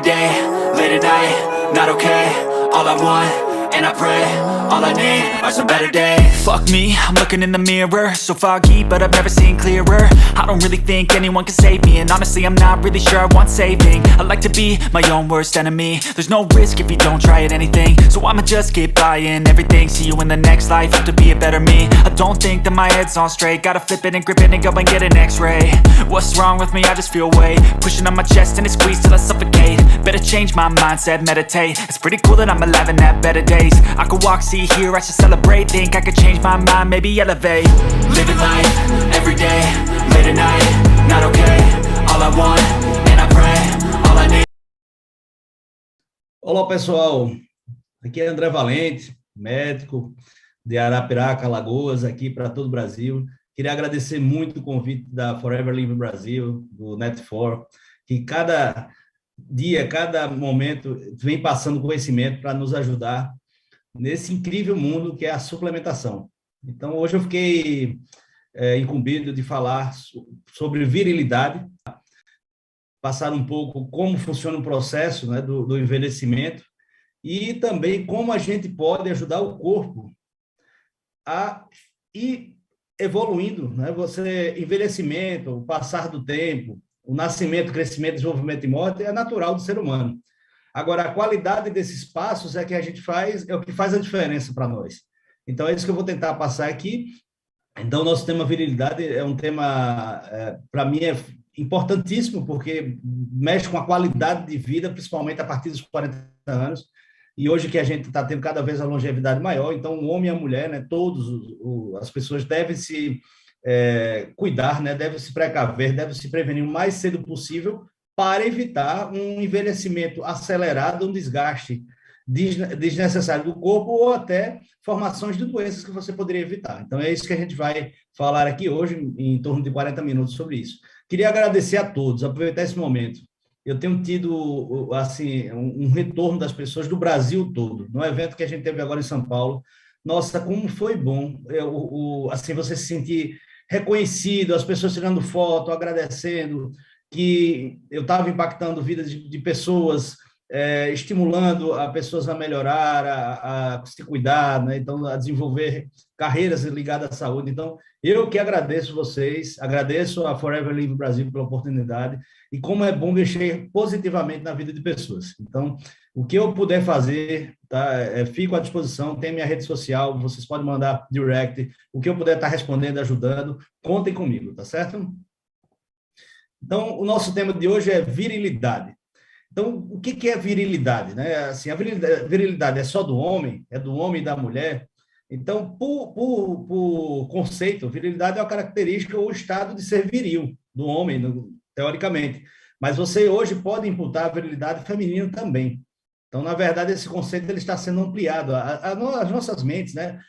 day, late at night, not okay. All I want, and I pray, all I need are some better days. Fuck me, I'm looking in the mirror, so foggy, but I've never seen clearer. I don't really think anyone can save me, and honestly I'm not really sure I want saving. I like to be my own worst enemy. There's no risk if you don't try at anything, so I'ma just keep buying everything. See you in the next life, have to be a better me. I don't think that my head's on straight, gotta flip it and grip it and go and get an x-ray. What's wrong with me? I just feel weight pushing on my chest and it squeezes till I suffocate. Better change my mindset, meditate. It's pretty cool that I'm alive and have better days. I could walk, see, hear, I should celebrate. Think I could change my mind, maybe elevate. Living life, every day, late at night, not okay. All I want, and I pray, all I need. Olá, pessoal. Aqui é André Valente, médico de Arapiraca, Alagoas, aqui para todo o Brasil. Queria agradecer muito o convite da Forever Living Brasil, do Net4, que cada dia, cada momento vem passando conhecimento para nos ajudar nesse incrível mundo que é a suplementação. Então, hoje eu fiquei incumbido de falar sobre virilidade, passar um pouco como funciona o processo, né, do envelhecimento e também como a gente pode ajudar o corpo a ir evoluindo, né? Envelhecimento, o passar do tempo, o nascimento, crescimento, desenvolvimento e morte é natural do ser humano. Agora, a qualidade desses passos é que a gente faz, é o que faz a diferença para nós. Então, é isso que eu vou tentar passar aqui. Então, o nosso tema virilidade é um tema, para mim, é importantíssimo, porque mexe com a qualidade de vida, principalmente a partir dos 40 anos. E hoje que a gente está tendo cada vez a longevidade maior, então o homem e a mulher, né, as pessoas devem se cuidar, né, devem se precaver, devem se prevenir o mais cedo possível para evitar um envelhecimento acelerado, um desgaste desnecessário do corpo ou até formações de doenças que você poderia evitar. Então é isso que a gente vai falar aqui hoje, em torno de 40 minutos sobre isso. Queria agradecer a todos, aproveitar esse momento. Eu tenho tido assim um retorno das pessoas do Brasil todo, no evento que a gente teve agora em São Paulo. Nossa, como foi bom assim, você se sentir reconhecido, as pessoas tirando foto, agradecendo, que eu estava impactando vidas de pessoas, estimulando a pessoas a melhorar, a se cuidar, né? Então, a desenvolver carreiras ligadas à saúde. Então, eu que agradeço vocês, agradeço a Forever Living Brasil pela oportunidade e como é bom mexer positivamente na vida de pessoas. Então, o que eu puder fazer, tá? Fico à disposição, tem minha rede social, vocês podem mandar direct, o que eu puder estar respondendo, ajudando, contem comigo, tá certo? Então, o nosso tema de hoje é virilidade. Então, o que é virilidade, né? Assim, a virilidade é só do homem? É do homem e da mulher? Então, por conceito, virilidade é uma característica ou estado de ser viril do homem, teoricamente. Mas você hoje pode imputar a virilidade feminina também. Então, na verdade, esse conceito ele está sendo ampliado. As nossas mentes, né?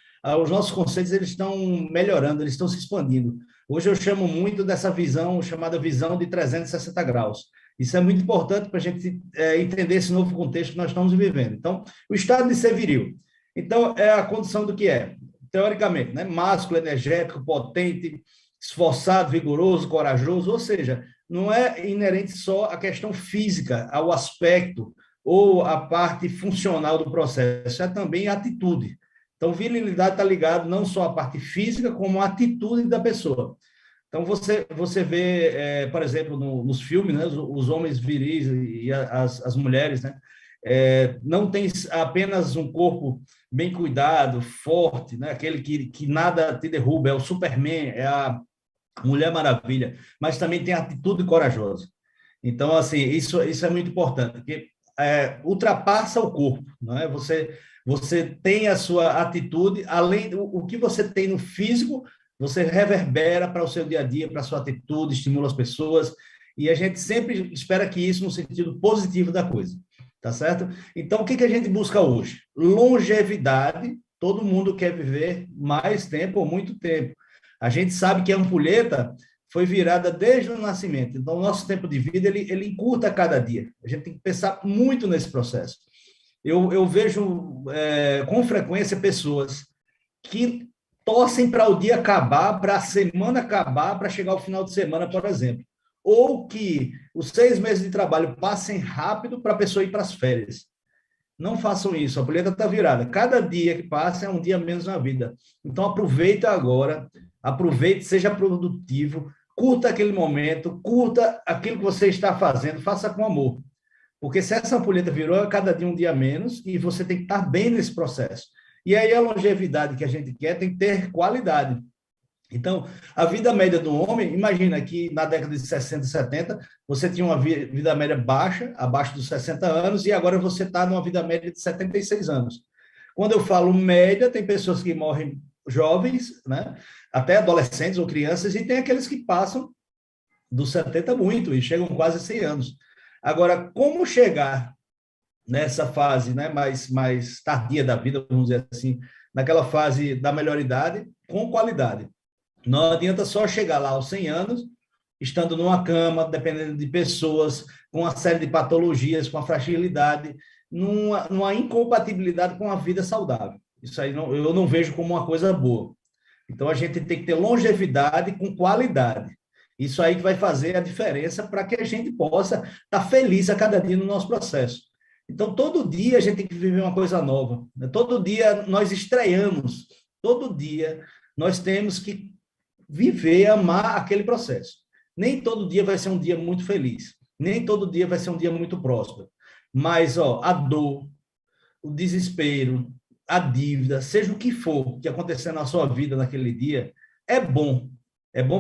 Os nossos conceitos eles estão melhorando, eles estão se expandindo. Hoje eu chamo muito dessa visão, chamada visão de 360 graus. Isso é muito importante para a gente entender esse novo contexto que nós estamos vivendo. Então, o estado de ser viril. Então, é a condição do que é, teoricamente, né? Másculo, energético, potente, esforçado, vigoroso, corajoso, ou seja, não é inerente só à questão física, ao aspecto ou à parte funcional do processo, é também a atitude. Então, virilidade está ligado não só à parte física, como à atitude da pessoa. Então, você vê, por exemplo, nos filmes, né, os homens viris e as mulheres, né, não tem apenas um corpo bem cuidado, forte, né, aquele que nada te derruba, é o Superman, é a Mulher Maravilha, mas também tem atitude corajosa. Então, assim, isso é muito importante, porque ultrapassa o corpo, né? Você tem a sua atitude, além do que você tem no físico, você reverbera para o seu dia a dia, para a sua atitude, estimula as pessoas, e a gente sempre espera que isso no sentido positivo da coisa, tá certo? Então, o que a gente busca hoje? Longevidade, todo mundo quer viver mais tempo ou muito tempo. A gente sabe que a ampulheta foi virada desde o nascimento, então o nosso tempo de vida, ele encurta a cada dia. A gente tem que pensar muito nesse processo. Eu vejo com frequência pessoas que torcem para o dia acabar, para a semana acabar, para chegar ao final de semana, por exemplo. ou que os 6 meses de trabalho passem rápido para a pessoa ir para as férias. Não façam isso, a boleta está virada. Cada dia que passa é um dia menos na vida. Então, aproveita agora, aproveite, seja produtivo, curta aquele momento, curta aquilo que você está fazendo, faça com amor. Porque se essa ampulheta virou, é cada dia um dia menos, e você tem que estar bem nesse processo. E aí a longevidade que a gente quer tem que ter qualidade. Então, a vida média do homem, imagina que na década de 60 e 70, você tinha uma vida média baixa, abaixo dos 60 anos, e agora você está numa vida média de 76 anos. Quando eu falo média, tem pessoas que morrem jovens, né? Até adolescentes ou crianças, e tem aqueles que passam dos 70 muito, e chegam quase a 100 anos. Agora, como chegar nessa fase, né, mais tardia da vida, vamos dizer assim, naquela fase da melhoridade, com qualidade? Não adianta só chegar lá aos 100 anos, estando numa cama, dependendo de pessoas, com uma série de patologias, com a fragilidade, numa incompatibilidade com a vida saudável. Isso aí eu não vejo como uma coisa boa. Então, a gente tem que ter longevidade com qualidade. Isso aí que vai fazer a diferença para que a gente possa estar feliz a cada dia no nosso processo. Então, todo dia a gente tem que viver uma coisa nova. Todo dia nós estreamos. Todo dia nós temos que viver, amar aquele processo. Nem todo dia vai ser um dia muito feliz, nem todo dia vai ser um dia muito próspero, mas a dor, o desespero, a dívida, seja o que for que acontecer na sua vida naquele dia, é bom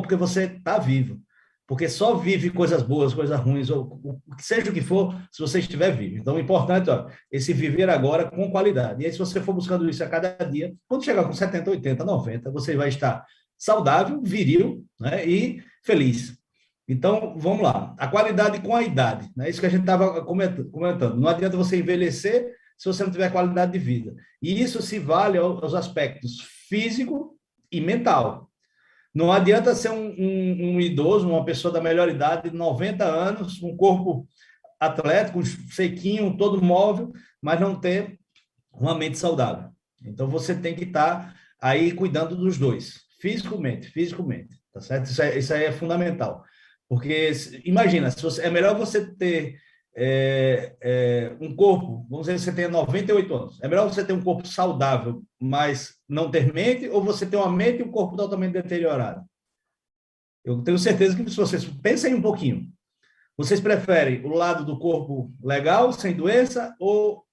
porque você está vivo, porque só vive coisas boas, coisas ruins, ou seja o que for, se você estiver vivo. Então, o importante é esse viver agora com qualidade. E aí, se você for buscando isso a cada dia, quando chegar com 70, 80, 90, você vai estar saudável, viril, né, e feliz. Então, vamos lá. A qualidade com a idade, né? Isso que a gente estava comentando. Não adianta você envelhecer se você não tiver qualidade de vida. E isso se vale aos aspectos físico e mental. Não adianta ser um idoso, uma pessoa da melhor idade, de 90 anos, um corpo atlético, sequinho, todo móvel, mas não ter uma mente saudável. Então, você tem que estar aí cuidando dos dois, fisicamente, tá certo? Isso aí é fundamental. Porque, imagina, é melhor você ter um corpo, vamos dizer que você tenha 98 anos, é melhor você ter um corpo saudável, mas não ter mente, ou você ter uma mente e um corpo totalmente deteriorado? Eu tenho certeza que se vocês pensem um pouquinho, vocês preferem o lado do corpo legal, sem doença, ou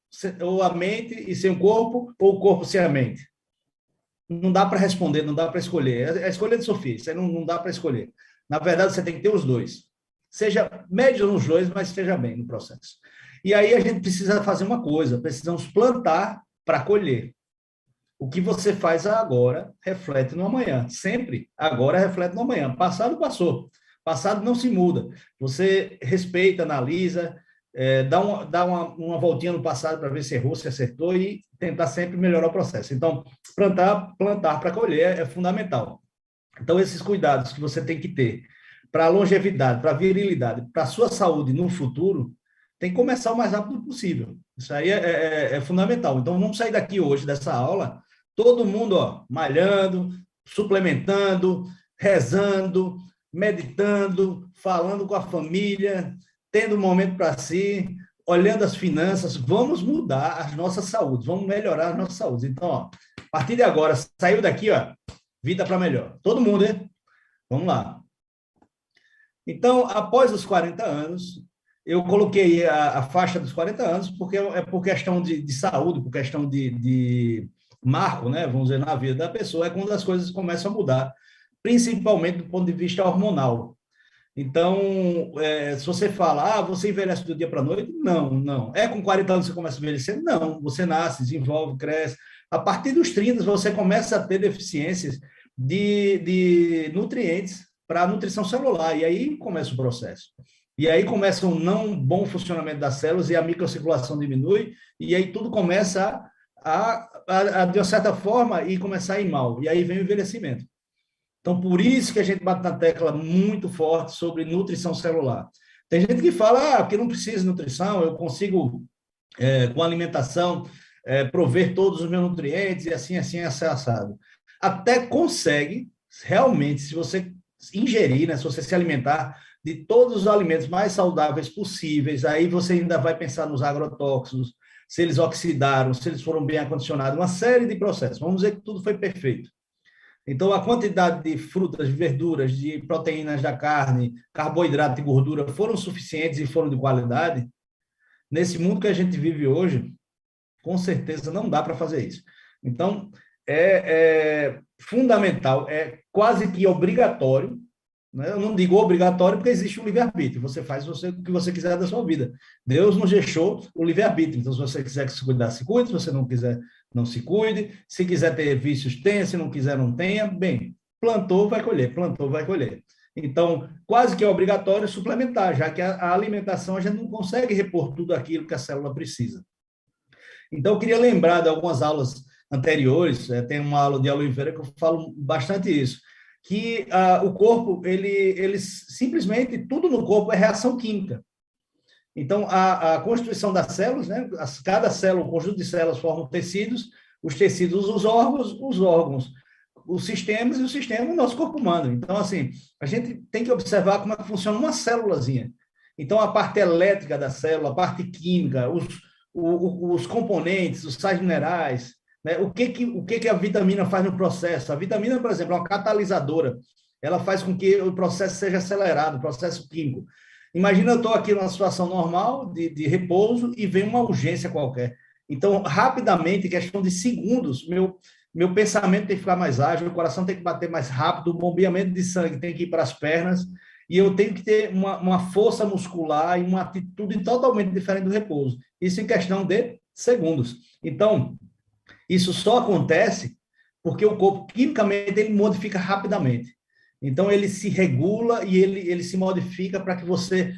a mente e sem o corpo, ou o corpo sem a mente? Não dá para responder, não dá para escolher. É a escolha de Sofia, isso aí não dá para escolher. Na verdade, você tem que ter os dois. Seja médio nos dois, mas esteja bem no processo. E aí a gente precisa fazer uma coisa, precisamos plantar para colher. O que você faz agora reflete no amanhã. Sempre agora reflete no amanhã. Passado, passou. Passado não se muda. Você respeita, analisa, dá uma voltinha no passado para ver se errou, se acertou e tentar sempre melhorar o processo. Então, plantar para colher é fundamental. Então, esses cuidados que você tem que ter para a longevidade, para a virilidade, para a sua saúde no futuro, tem que começar o mais rápido possível. Isso aí é fundamental. Então, vamos sair daqui hoje, dessa aula, todo mundo malhando, suplementando, rezando, meditando, falando com a família, tendo um momento para si, olhando as finanças. Vamos mudar as nossas saúdes, vamos melhorar as nossas saúdes. Então, a partir de agora, saiu daqui, vida para melhor. Todo mundo, hein? Vamos lá. Então, após os 40 anos, eu coloquei a faixa dos 40 anos, porque é por questão de saúde, por questão de marco, né? Vamos dizer, na vida da pessoa, é quando as coisas começam a mudar, principalmente do ponto de vista hormonal. Então, se você fala, você envelhece do dia para a noite, não. É com 40 anos que você começa a envelhecer? Não, você nasce, desenvolve, cresce. A partir dos 30, você começa a ter deficiências de nutrientes para a nutrição celular, e aí começa o processo. E aí começa um não bom funcionamento das células e a microcirculação diminui, e aí tudo começa de uma certa forma, e começar a ir mal. E aí vem o envelhecimento. Então, por isso que a gente bate na tecla muito forte sobre nutrição celular. Tem gente que fala, que não precisa de nutrição, eu consigo, com alimentação, prover todos os meus nutrientes, e assim, assado. Até consegue, realmente, se você ingerir, né, se você se alimentar de todos os alimentos mais saudáveis possíveis. Aí você ainda vai pensar nos agrotóxicos, se eles oxidaram, se eles foram bem acondicionados, uma série de processos. Vamos dizer que tudo foi perfeito. Então, a quantidade de frutas, de verduras, de proteínas da carne, carboidrato e gordura foram suficientes e foram de qualidade. Nesse mundo que a gente vive hoje, com certeza não dá para fazer isso. Então, é fundamental, é quase que obrigatório, né? Eu não digo obrigatório porque existe um livre-arbítrio, você faz o que você quiser da sua vida. Deus nos deixou o livre-arbítrio, então se você quiser se cuidar, se cuide, se você não quiser, não se cuide, se quiser ter vícios, tenha, se não quiser, não tenha. Bem, plantou, vai colher, plantou, vai colher. Então, quase que é obrigatório suplementar, já que a alimentação a gente não consegue repor tudo aquilo que a célula precisa. Então, eu queria lembrar de algumas aulas anteriores, tem uma aula de Oliveira que eu falo bastante isso, que o corpo, ele simplesmente, tudo no corpo é reação química. Então, a constituição das células, né, cada célula, o conjunto de células formam tecidos, os tecidos, os órgãos, os sistemas e o sistema, o nosso corpo humano. Então, assim, a gente tem que observar como é que funciona uma célulazinha. Então, a parte elétrica da célula, a parte química, os componentes, os sais minerais, né? O que a vitamina faz no processo? A vitamina, por exemplo, é uma catalisadora. Ela faz com que o processo seja acelerado, o processo químico. Imagina eu estou aqui numa situação normal, de repouso, e vem uma urgência qualquer. Então, rapidamente, em questão de segundos, meu pensamento tem que ficar mais ágil, o coração tem que bater mais rápido, o bombeamento de sangue tem que ir para as pernas, e eu tenho que ter uma força muscular e uma atitude totalmente diferente do repouso. Isso em questão de segundos. Então, isso só acontece porque o corpo, quimicamente, ele modifica rapidamente. Então, ele se regula e ele se modifica para que você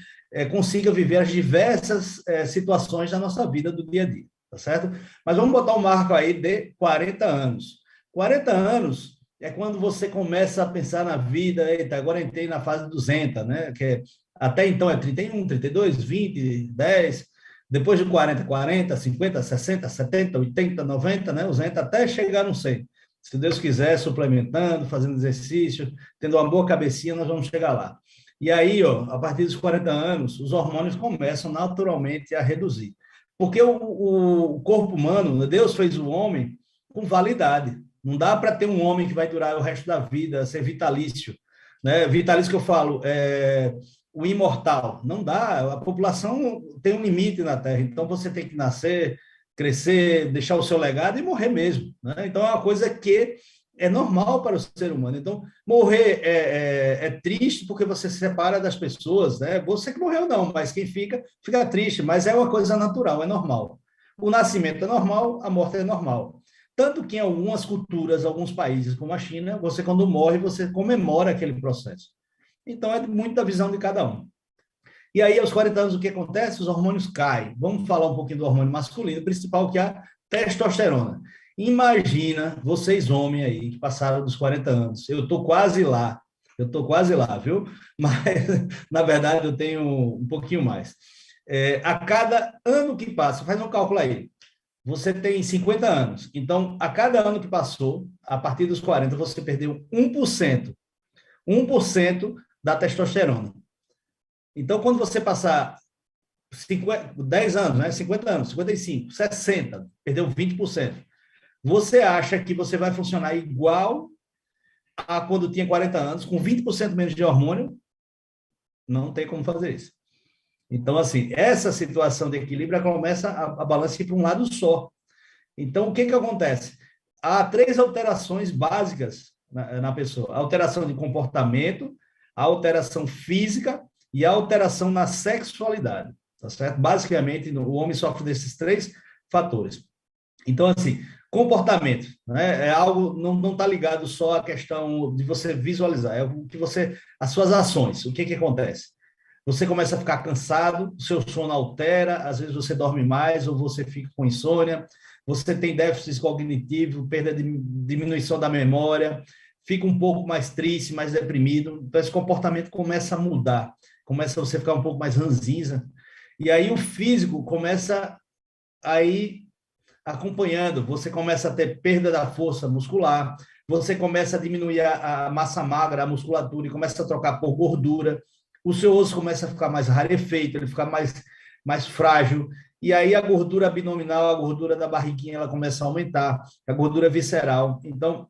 consiga viver as diversas situações da nossa vida do dia a dia, tá certo? Mas vamos botar um marco aí de 40 anos. 40 anos é quando você começa a pensar na vida, eita, agora entrei na fase 200, né? Até então é 31, 32, 20, 10, depois de 40, 50, 60, 70, 80, 90, né? Os 90 até chegar no 100. Se Deus quiser, suplementando, fazendo exercício, tendo uma boa cabecinha, nós vamos chegar lá. E aí, a partir dos 40 anos, os hormônios começam naturalmente a reduzir. Porque o corpo humano, Deus fez o homem com validade. Não dá para ter um homem que vai durar o resto da vida, ser vitalício. Né? Vitalício que eu falo, o imortal. Não dá, a população tem um limite na Terra, então você tem que nascer, crescer, deixar o seu legado e morrer mesmo. Né? Então, é uma coisa que é normal para o ser humano. Então, morrer é triste porque você se separa das pessoas, né? Você que morreu não, mas quem fica triste, mas é uma coisa natural, é normal. O nascimento é normal, a morte é normal. Tanto que em algumas culturas, alguns países, como a China, você quando morre, você comemora aquele processo. Então, é muito da visão de cada um. E aí, aos 40 anos, o que acontece? Os hormônios caem. Vamos falar um pouquinho do hormônio masculino, principal, que é a testosterona. Imagina vocês, homens aí, que passaram dos 40 anos. Eu estou quase lá, viu? Mas, na verdade, eu tenho um pouquinho mais. A cada ano que passa, faz um cálculo aí, você tem 50 anos. Então, a cada ano que passou, a partir dos 40, você perdeu 1%. 1% da testosterona. Então, quando você passar 10 anos, né? 50 anos, 55, 60, perdeu 20%. Você acha que você vai funcionar igual a quando tinha 40 anos, com 20% menos de hormônio? Não tem como fazer isso. Então, assim, essa situação de equilíbrio começa a balança ir para um lado só. Então, o que acontece? Há 3 alterações básicas na pessoa. A alteração de comportamento, a alteração física e a alteração na sexualidade, tá certo? Basicamente, o homem sofre desses 3 fatores. Então, assim, comportamento, né? É algo, não está ligado só à questão de você visualizar, é o que as suas ações, o que acontece? Você começa a ficar cansado, o seu sono altera, às vezes você dorme mais ou você fica com insônia, você tem déficit cognitivo, diminuição da memória, fica um pouco mais triste, mais deprimido, então esse comportamento começa a mudar, começa você a ficar um pouco mais ranzinza, e aí o físico começa a ir acompanhando, você começa a ter perda da força muscular, você começa a diminuir a massa magra, a musculatura, e começa a trocar por gordura, o seu osso começa a ficar mais rarefeito, ele fica mais frágil, e aí a gordura abdominal, a gordura da barriguinha, ela começa a aumentar, a gordura visceral. Então,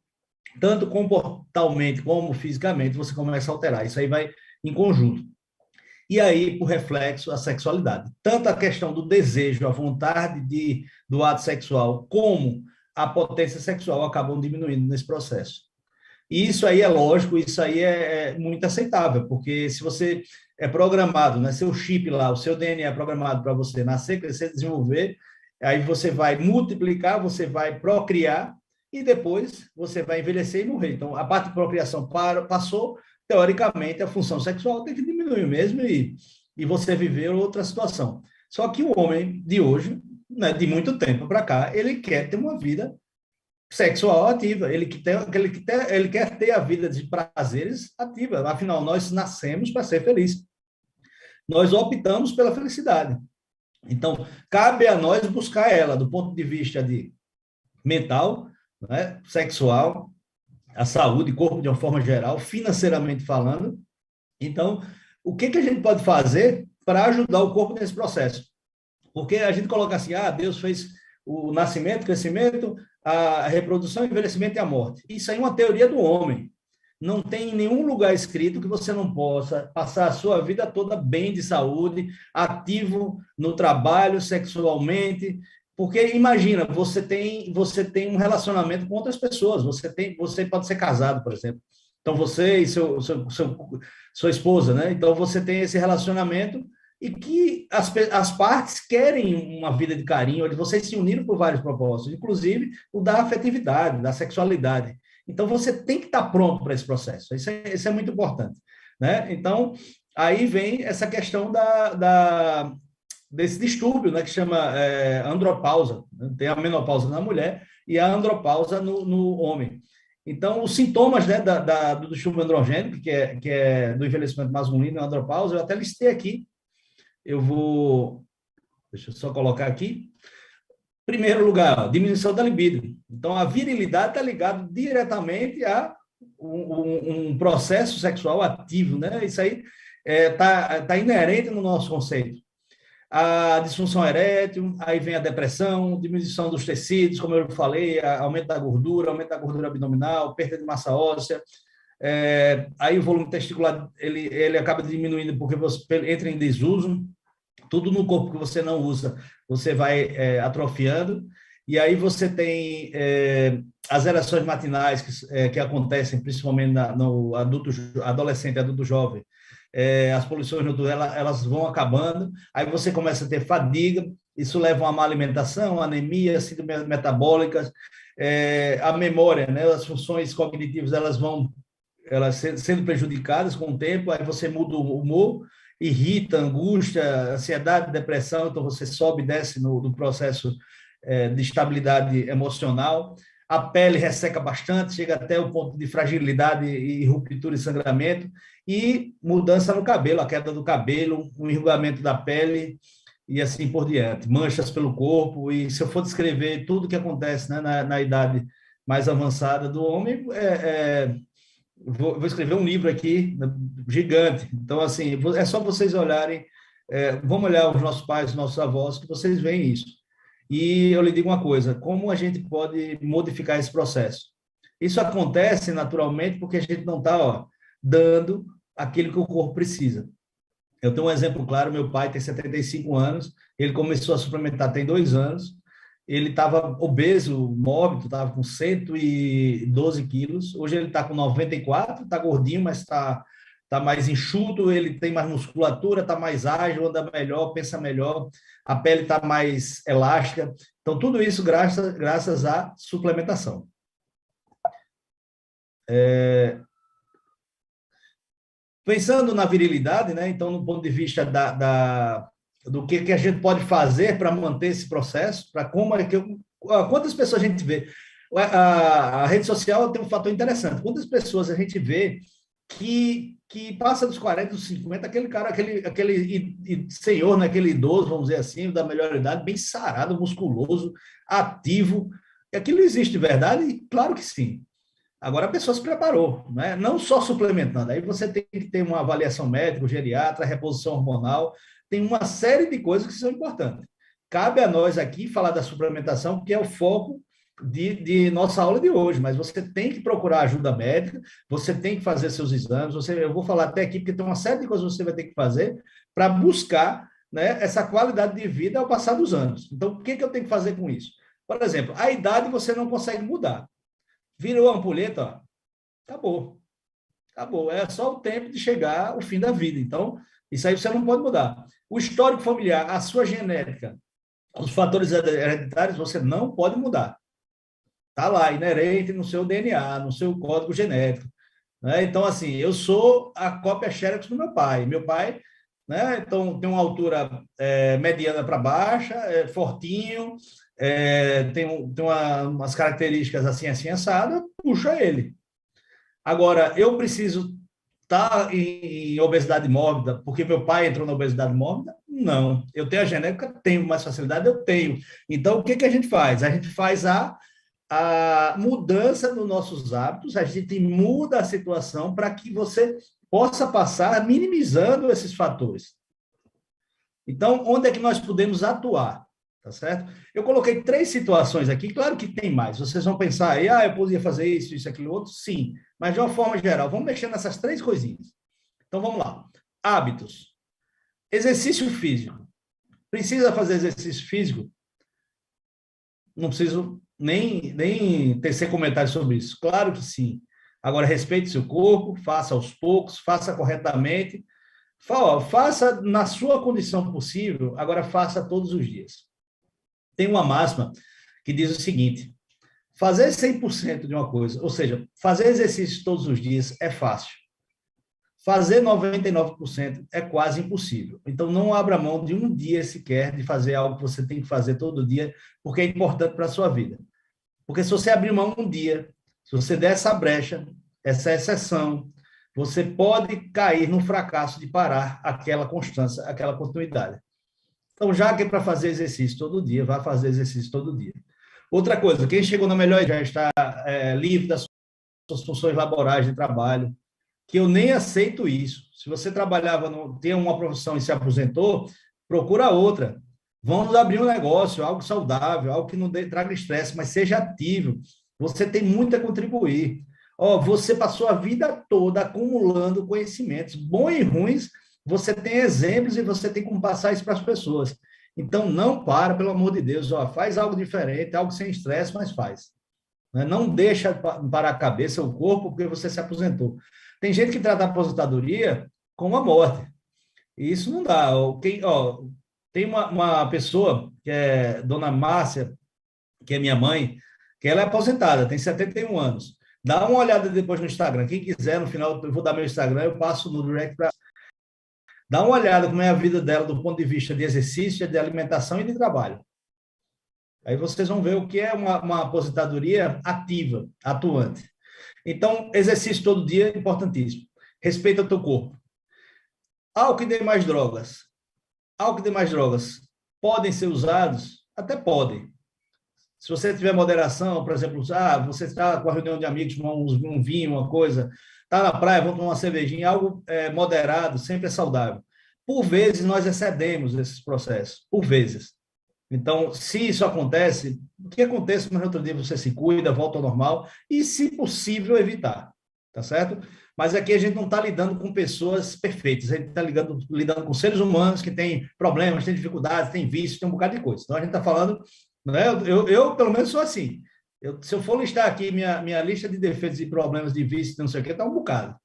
tanto comportalmente como fisicamente, você começa a alterar. Isso aí vai em conjunto. E aí, por reflexo, a sexualidade. Tanto a questão do desejo, a vontade do ato sexual, como a potência sexual acabam diminuindo nesse processo. E isso aí é lógico, isso aí é muito aceitável, porque se você é programado, né, seu chip lá, o seu DNA é programado para você nascer, crescer, desenvolver, aí você vai multiplicar, você vai procriar, e depois você vai envelhecer e morrer. Então, a parte de procriação passou, teoricamente, a função sexual tem que diminuir mesmo e você viver outra situação. Só que o homem de hoje, né, de muito tempo para cá, ele quer ter uma vida sexual ativa, ele quer ter a vida de prazeres ativa, afinal, nós nascemos para ser felizes. Nós optamos pela felicidade. Então, cabe a nós buscar ela do ponto de vista de mental, né, sexual, a saúde, corpo de uma forma geral, financeiramente falando. Então, o que a gente pode fazer para ajudar o corpo nesse processo? Porque a gente coloca assim, Deus fez o nascimento, o crescimento, a reprodução, o envelhecimento e a morte. Isso aí é uma teoria do homem. Não tem em nenhum lugar escrito que você não possa passar a sua vida toda bem de saúde, ativo no trabalho, sexualmente, porque imagina, você tem um relacionamento com outras pessoas, você pode ser casado, por exemplo. Então você e sua esposa, né? Então você tem esse relacionamento e que as partes querem uma vida de carinho, vocês se uniram por vários propósitos, inclusive o da afetividade, da sexualidade. Então você tem que estar pronto para esse processo. Isso é muito importante, né? Então aí vem essa questão desse distúrbio, né, que chama andropausa. Tem a menopausa na mulher e a andropausa no homem. Então, os sintomas, né, do distúrbio androgênico, que é do envelhecimento masculino, a andropausa, eu até listei aqui. Deixa eu só colocar aqui. Primeiro lugar, diminuição da libido. Então, a virilidade está ligada diretamente a um processo sexual ativo, né? Isso aí tá inerente no nosso conceito. A disfunção erétil, aí vem a depressão, diminuição dos tecidos, como eu falei, aumento da gordura abdominal, perda de massa óssea, aí o volume testicular ele acaba diminuindo porque você entra em desuso, tudo no corpo que você não usa, você vai atrofiando, e aí você tem as ereções matinais que acontecem principalmente no adolescente, adulto jovem, as poluições noturnas elas vão acabando, aí você começa a ter fadiga, isso leva a uma má alimentação, anemia, síndromes metabólicas, a memória, né, as funções cognitivas elas sendo prejudicadas com o tempo, aí você muda o humor, irrita, angústia, ansiedade, depressão, então você sobe e desce no processo de estabilidade emocional, a pele resseca bastante, chega até o ponto de fragilidade e ruptura e sangramento, e mudança no cabelo, a queda do cabelo, o enrugamento da pele e assim por diante, manchas pelo corpo, e se eu for descrever tudo que acontece, né, na idade mais avançada do homem, vou escrever um livro aqui, gigante, então assim, é só vocês olharem, vamos olhar os nossos pais, os nossos avós, que vocês veem isso. E eu lhe digo uma coisa, como a gente pode modificar esse processo? Isso acontece naturalmente porque a gente não está dando aquilo que o corpo precisa. Eu tenho um exemplo claro, meu pai tem 75 anos, ele começou a suplementar tem 2 anos, ele estava obeso, mórbido, estava com 112 quilos, hoje ele está com 94, está gordinho, mas está mais enxuto, ele tem mais musculatura, está mais ágil, anda melhor, pensa melhor, a pele está mais elástica. Então, tudo isso graças à suplementação. Pensando na virilidade, né? Então, no ponto de vista do que a gente pode fazer para manter esse processo, para quantas pessoas a gente vê. A rede social tem um fator interessante. Quantas pessoas a gente vê que passa dos 40, dos 50, aquele cara, aquele senhor, né, aquele idoso, vamos dizer assim, da melhor idade, bem sarado, musculoso, ativo. Aquilo existe de verdade? Claro que sim. Agora a pessoa se preparou, né? Não só suplementando, aí você tem que ter uma avaliação médica, geriatra, reposição hormonal, tem uma série de coisas que são importantes. Cabe a nós aqui falar da suplementação, que é o foco de nossa aula de hoje, mas você tem que procurar ajuda médica, você tem que fazer seus exames, eu vou falar até aqui, porque tem uma série de coisas que você vai ter que fazer para buscar, né, essa qualidade de vida ao passar dos anos. Então, o que eu tenho que fazer com isso? Por exemplo, a idade você não consegue mudar. Virou a ampulheta, ó, acabou. Acabou. É só o tempo de chegar o fim da vida. Então, isso aí você não pode mudar. O histórico familiar, a sua genética, os fatores hereditários, você não pode mudar. Está lá, inerente no seu DNA, no seu código genético. Né? Então, assim, eu sou a cópia Xerox do meu pai. Meu pai, né, então, tem uma altura mediana para baixa, fortinho, tem umas características assim, assim, assada, puxa ele. Agora, eu preciso estar em obesidade mórbida porque meu pai entrou na obesidade mórbida? Não. Eu tenho a genética, tenho mais facilidade, eu tenho. Então, o que a gente faz? A gente faz a mudança nos nossos hábitos, a gente muda a situação para que você possa passar minimizando esses fatores. Então, onde é que nós podemos atuar? Tá certo? Eu coloquei 3 situações aqui, claro que tem mais. Vocês vão pensar aí, eu podia fazer isso, isso, aquilo, outro? Sim, mas de uma forma geral, vamos mexer nessas 3 coisinhas. Então, vamos lá. Hábitos. Exercício físico. Precisa fazer exercício físico? Não preciso nem tecer comentário sobre isso. Claro que sim. Agora, respeite seu corpo, faça aos poucos, faça corretamente. Faça na sua condição possível, agora faça todos os dias. Tem uma máxima que diz o seguinte: fazer 100% de uma coisa, ou seja, fazer exercício todos os dias é fácil. Fazer 99% é quase impossível. Então, não abra mão de um dia sequer de fazer algo que você tem que fazer todo dia, porque é importante para a sua vida. Porque se você abrir mão um dia, se você der essa brecha, essa exceção, você pode cair no fracasso de parar aquela constância, aquela continuidade. Então, já que é para fazer exercício todo dia, vá fazer exercício todo dia. Outra coisa, quem chegou na melhor já está livre das suas funções laborais de trabalho, que eu nem aceito isso. Se você trabalhava, tinha uma profissão e se aposentou, procura outra. Vamos abrir um negócio, algo saudável, algo que não traga estresse, mas seja ativo. Você tem muito a contribuir. Você passou a vida toda acumulando conhecimentos, bons e ruins, você tem exemplos e você tem como passar isso para as pessoas. Então, não para, pelo amor de Deus, faz algo diferente, algo sem estresse, mas faz. Não deixa parar a cabeça, o corpo, porque você se aposentou. Tem gente que trata a aposentadoria como a morte. E isso não dá. Tem uma pessoa, que é Dona Márcia, que é minha mãe, que ela é aposentada, tem 71 anos. Dá uma olhada depois no Instagram. Quem quiser, no final, eu vou dar meu Instagram, eu passo no direct para... Dá uma olhada como é a vida dela do ponto de vista de exercício, de alimentação e de trabalho. Aí vocês vão ver o que é uma aposentadoria ativa, atuante. Então, exercício todo dia é importantíssimo. Respeita o teu corpo. Álcool e demais drogas. Álcool e demais drogas podem ser usados? Até podem. Se você tiver moderação, por exemplo, você está com a reunião de amigos, um vinho, uma coisa, está na praia, vamos tomar uma cervejinha, algo moderado, sempre é saudável. Por vezes, nós excedemos esses processos, por vezes. Então, se isso acontece, o que acontece, mas no outro dia você se cuida, volta ao normal, e, se possível, evitar, tá certo? Mas aqui a gente não está lidando com pessoas perfeitas, a gente está lidando com seres humanos que têm problemas, têm dificuldades, têm vícios, têm um bocado de coisa. Então, a gente está falando, né? Eu, pelo menos, sou assim. Se eu for listar aqui minha lista de defeitos e problemas de vício, não sei o quê, está um bocado.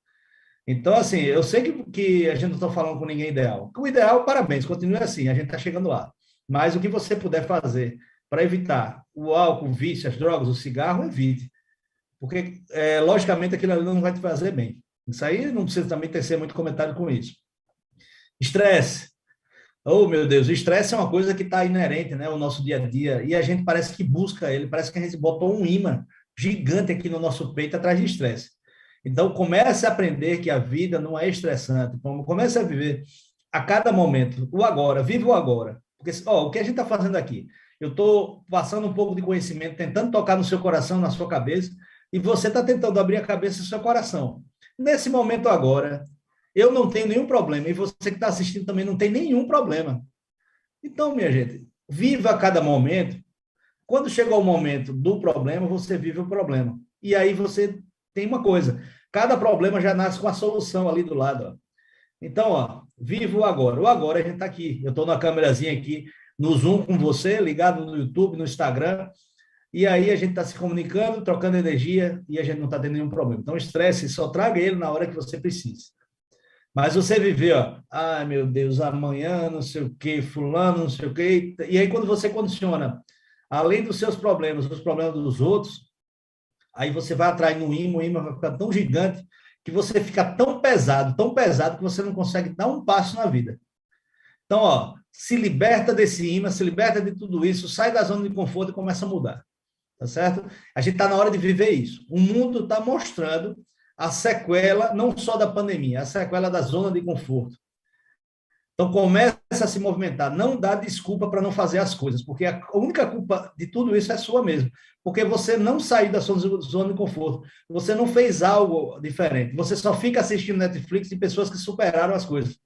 Então, assim, eu sei que a gente não está falando com ninguém ideal. O ideal, parabéns, continue assim, a gente está chegando lá. Mas o que você puder fazer para evitar o álcool, o vício, as drogas, o cigarro, evite. Porque, logicamente, aquilo ali não vai te fazer bem. Isso aí não precisa também tecer muito comentário com isso. Estresse. Oh, meu Deus, o estresse é uma coisa que está inerente, né, ao nosso dia a dia, e a gente parece que busca ele, parece que a gente botou um imã gigante aqui no nosso peito atrás de estresse. Então, comece a aprender que a vida não é estressante. Comece a viver a cada momento, o agora, viva o agora. Porque, o que a gente está fazendo aqui? Eu estou passando um pouco de conhecimento, tentando tocar no seu coração, na sua cabeça, e você está tentando abrir a cabeça e o seu coração. Nesse momento agora, eu não tenho nenhum problema, e você que está assistindo também não tem nenhum problema. Então, minha gente, viva cada momento. Quando chega o momento do problema, você vive o problema. E aí você tem uma coisa, cada problema já nasce com a solução ali do lado. Ó. Então, ó, viva o agora. O agora a gente está aqui. Eu estou na câmerazinha aqui, no Zoom com você, ligado no YouTube, no Instagram, e aí a gente está se comunicando, trocando energia, e a gente não está tendo nenhum problema. Então, estresse, só traga ele na hora que você precisa. Mas você viver, ó, ai meu Deus, amanhã, não sei o quê, fulano, não sei o quê, e aí quando você condiciona, além dos seus problemas, os problemas dos outros, aí você vai atraindo um imã vai ficar tão gigante que você fica tão pesado que você não consegue dar um passo na vida. Então, ó, se liberta desse imã, se liberta de tudo isso, sai da zona de conforto e começa a mudar, tá certo? A gente está na hora de viver isso. O mundo está mostrando a sequela, não só da pandemia, a sequela da zona de conforto. Então, começa a se movimentar. Não dá desculpa para não fazer as coisas, porque a única culpa de tudo isso é sua mesmo. Porque você não saiu da sua zona de conforto. Você não fez algo diferente. Você só fica assistindo Netflix de pessoas que superaram as coisas.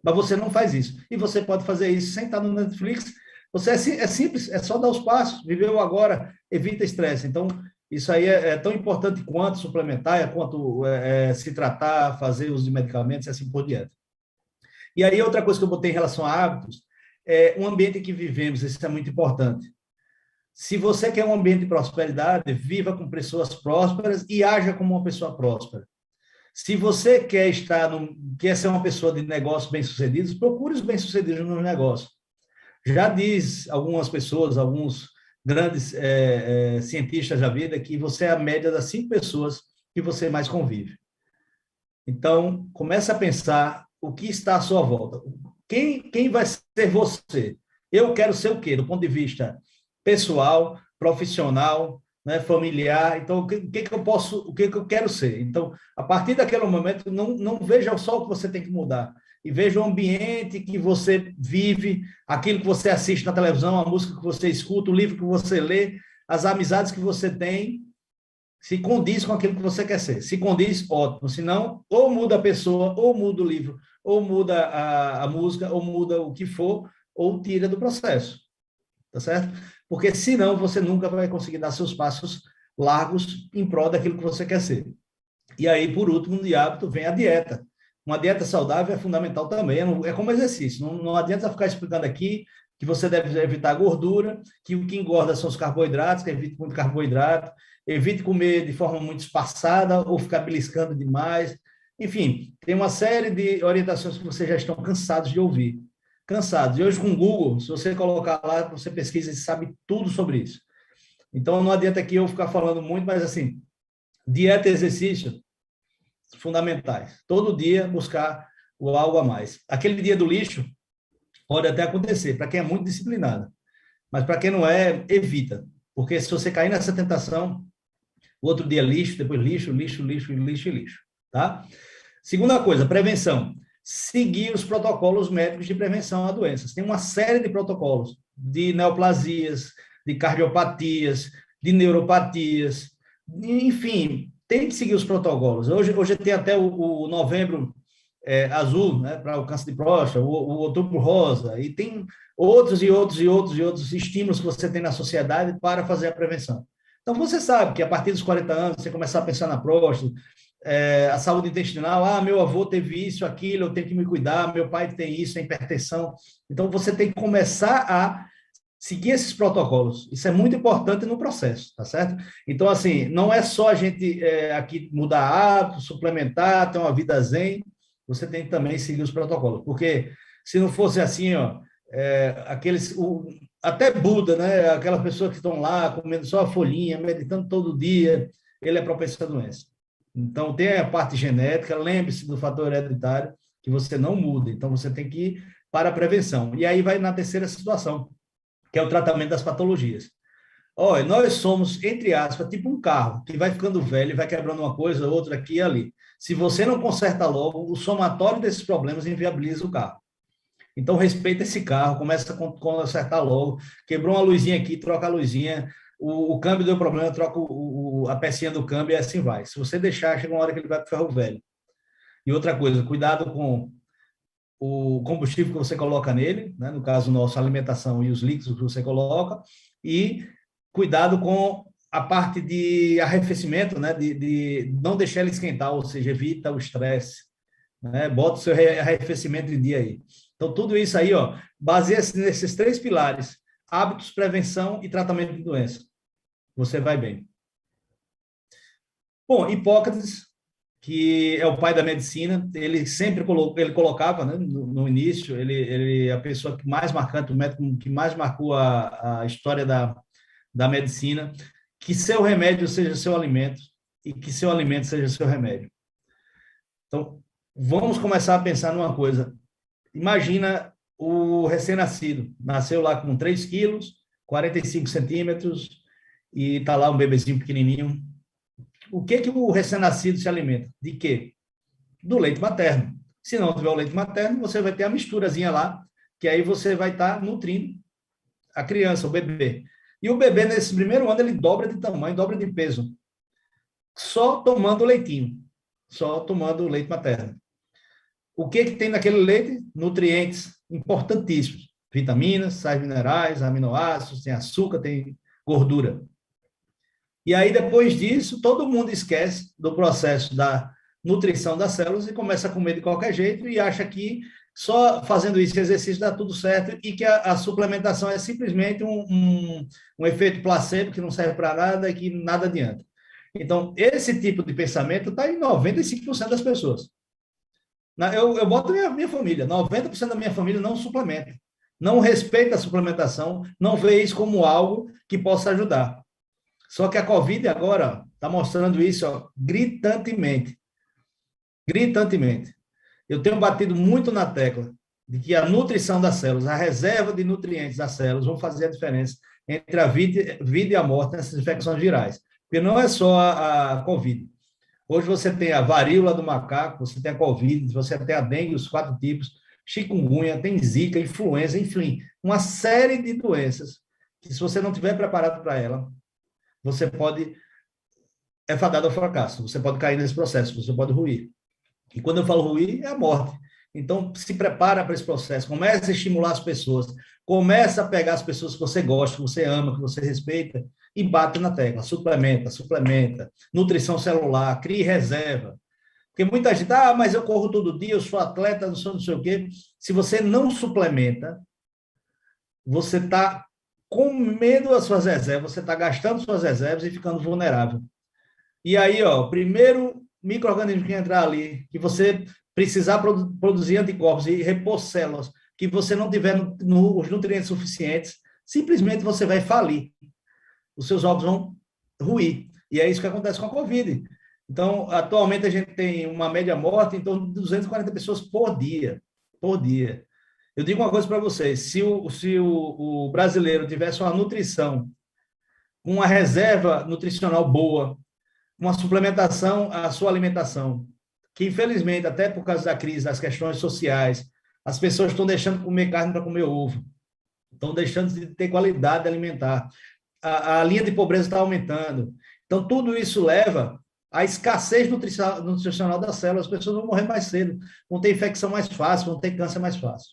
Mas você não faz isso. E você pode fazer isso sem estar no Netflix. Você é simples, é só dar os passos. Viveu agora, evita estresse. Então, isso aí é tão importante quanto suplementar, quanto se tratar, fazer uso de medicamentos e assim por diante. E aí, outra coisa que eu botei em relação a hábitos, é o ambiente em que vivemos, isso é muito importante. Se você quer um ambiente de prosperidade, viva com pessoas prósperas e haja como uma pessoa próspera. Se você quer ser uma pessoa de negócios bem-sucedidos, procure os bem-sucedidos no negócio. Já diz algumas pessoas, alguns grandes cientistas da vida, que você é a média das 5 pessoas que você mais convive. Então, comece a pensar o que está à sua volta. Quem vai ser você? Eu quero ser o quê? Do ponto de vista pessoal, profissional, né, familiar. Então, o que eu quero ser? Então, a partir daquele momento, não veja só o que você tem que mudar, e veja o ambiente que você vive, aquilo que você assiste na televisão, a música que você escuta, o livro que você lê, as amizades que você tem, se condiz com aquilo que você quer ser. Se condiz, ótimo. Se não, ou muda a pessoa, ou muda o livro, ou muda a música, ou muda o que for, ou tira do processo. Tá certo? Porque senão você nunca vai conseguir dar seus passos largos em prol daquilo que você quer ser. E aí, por último, de hábito, vem a dieta. Uma dieta saudável é fundamental também, é como exercício. Não adianta ficar explicando aqui que você deve evitar gordura, que o que engorda são os carboidratos, que evite muito carboidrato, evite comer de forma muito espaçada ou ficar beliscando demais. Enfim, tem uma série de orientações que vocês já estão cansados de ouvir. Cansados. E hoje com o Google, se você colocar lá, você pesquisa e sabe tudo sobre isso. Então, não adianta aqui eu ficar falando muito, mas assim, dieta e exercício, fundamentais. Todo dia buscar o algo a mais. Aquele dia do lixo pode até acontecer, para quem é muito disciplinado. Mas para quem não é, evita. Porque se você cair nessa tentação, o outro dia lixo, depois lixo, lixo, lixo, lixo e lixo. Tá? Segunda coisa, prevenção. Seguir os protocolos médicos de prevenção a doenças. Tem uma série de protocolos de neoplasias, de cardiopatias, de neuropatias, enfim, tem que seguir os protocolos. Hoje tem até o novembro azul, né, para o câncer de próstata, o outubro rosa, e tem outros estímulos que você tem na sociedade para fazer a prevenção. Então, você sabe que a partir dos 40 anos, você começar a pensar na próstata, a saúde intestinal, meu avô teve isso, aquilo, eu tenho que me cuidar, meu pai tem isso, tem hipertensão. Então, você tem que começar a seguir esses protocolos. Isso é muito importante no processo, tá certo? Então, assim, não é só a gente aqui mudar hábitos, suplementar, ter uma vida zen, você tem que também seguir os protocolos, porque se não fosse assim, ó, até Buda, né, aquelas pessoas que estão lá comendo só a folhinha, meditando todo dia, ele é propenso a doença. Então, tem a parte genética, lembre-se do fator hereditário, que você não muda, então você tem que ir para a prevenção. E aí vai na terceira situação, que é o tratamento das patologias. Olha, nós somos, entre aspas, tipo um carro, que vai ficando velho e vai quebrando uma coisa, outra aqui e ali. Se você não conserta logo, o somatório desses problemas inviabiliza o carro. Então, respeita esse carro, começa a consertar logo. Quebrou uma luzinha aqui, troca a luzinha. o câmbio deu problema, eu troco a pecinha do câmbio e assim vai. Se você deixar, chega uma hora que ele vai para o ferro velho. E outra coisa, cuidado com o combustível que você coloca nele, né? No caso nosso, a alimentação e os líquidos que você coloca, e cuidado com a parte de arrefecimento, né? De não deixar ele esquentar, ou seja, evita o estresse, né? Bota o seu arrefecimento em dia aí. Então, tudo isso aí, ó, baseia-se nesses 3 pilares: hábitos, prevenção e tratamento de doença. Você vai bem. Bom, Hipócrates, que é o pai da medicina, ele sempre ele colocava, né, no início, ele é a pessoa que mais marcante, o médico que mais marcou a história da medicina, que seu remédio seja seu alimento e que seu alimento seja seu remédio. Então, vamos começar a pensar numa coisa. Imagina o recém-nascido, nasceu lá com 3 quilos, 45 centímetros, e está lá um bebezinho pequenininho. O que o recém-nascido se alimenta? De quê? Do leite materno. Se não tiver o leite materno, você vai ter a misturazinha lá, que aí você vai estar nutrindo a criança, o bebê. E o bebê, nesse primeiro ano, ele dobra de tamanho, dobra de peso, só tomando leitinho, só tomando leite materno. O que tem naquele leite? Nutrientes importantíssimos. Vitaminas, sais minerais, aminoácidos, tem açúcar, tem gordura. E aí, depois disso, todo mundo esquece do processo da nutrição das células e começa a comer de qualquer jeito e acha que só fazendo esse exercício dá tudo certo e que a suplementação é simplesmente um efeito placebo que não serve para nada e que nada adianta. Então, esse tipo de pensamento está em 95% das pessoas. Eu boto minha família, 90% da minha família não suplementa, não respeita a suplementação, não vê isso como algo que possa ajudar. Só que a Covid agora está mostrando isso, ó, gritantemente. Gritantemente. Eu tenho batido muito na tecla de que a nutrição das células, a reserva de nutrientes das células vão fazer a diferença entre a vida e a morte nessas infecções virais. Porque não é só a Covid. Hoje você tem a varíola do macaco, você tem a Covid, você tem a dengue, os 4 tipos, chikungunya, tem zika, influenza, enfim, uma série de doenças que, se você não estiver preparado para ela, você pode, é fadado ao fracasso, você pode cair nesse processo, você pode ruir. E quando eu falo ruir, é a morte. Então, se prepara para esse processo, começa a estimular as pessoas, começa a pegar as pessoas que você gosta, que você ama, que você respeita, e bate na tecla, suplementa, nutrição celular, crie reserva. Porque muita gente, mas eu corro todo dia, eu sou atleta, não sei o quê. Se você não suplementa, você está comendo as suas reservas, você está gastando suas reservas e ficando vulnerável. E aí, ó, o primeiro micro-organismo que entrar ali, que você precisar produzir anticorpos e repor células, que você não tiver os nutrientes suficientes, simplesmente você vai falir. Os seus órgãos vão ruir. E é isso que acontece com a Covid. Então, atualmente a gente tem uma média morte em torno de 240 pessoas por dia. Por dia. Eu digo uma coisa para vocês, se o brasileiro tivesse uma nutrição, uma reserva nutricional boa, uma suplementação à sua alimentação, que infelizmente, até por causa da crise, das questões sociais, as pessoas estão deixando de comer carne para comer ovo, estão deixando de ter qualidade alimentar, a linha de pobreza está aumentando. Então, tudo isso leva à escassez nutricional das células, as pessoas vão morrer mais cedo, vão ter infecção mais fácil, vão ter câncer mais fácil.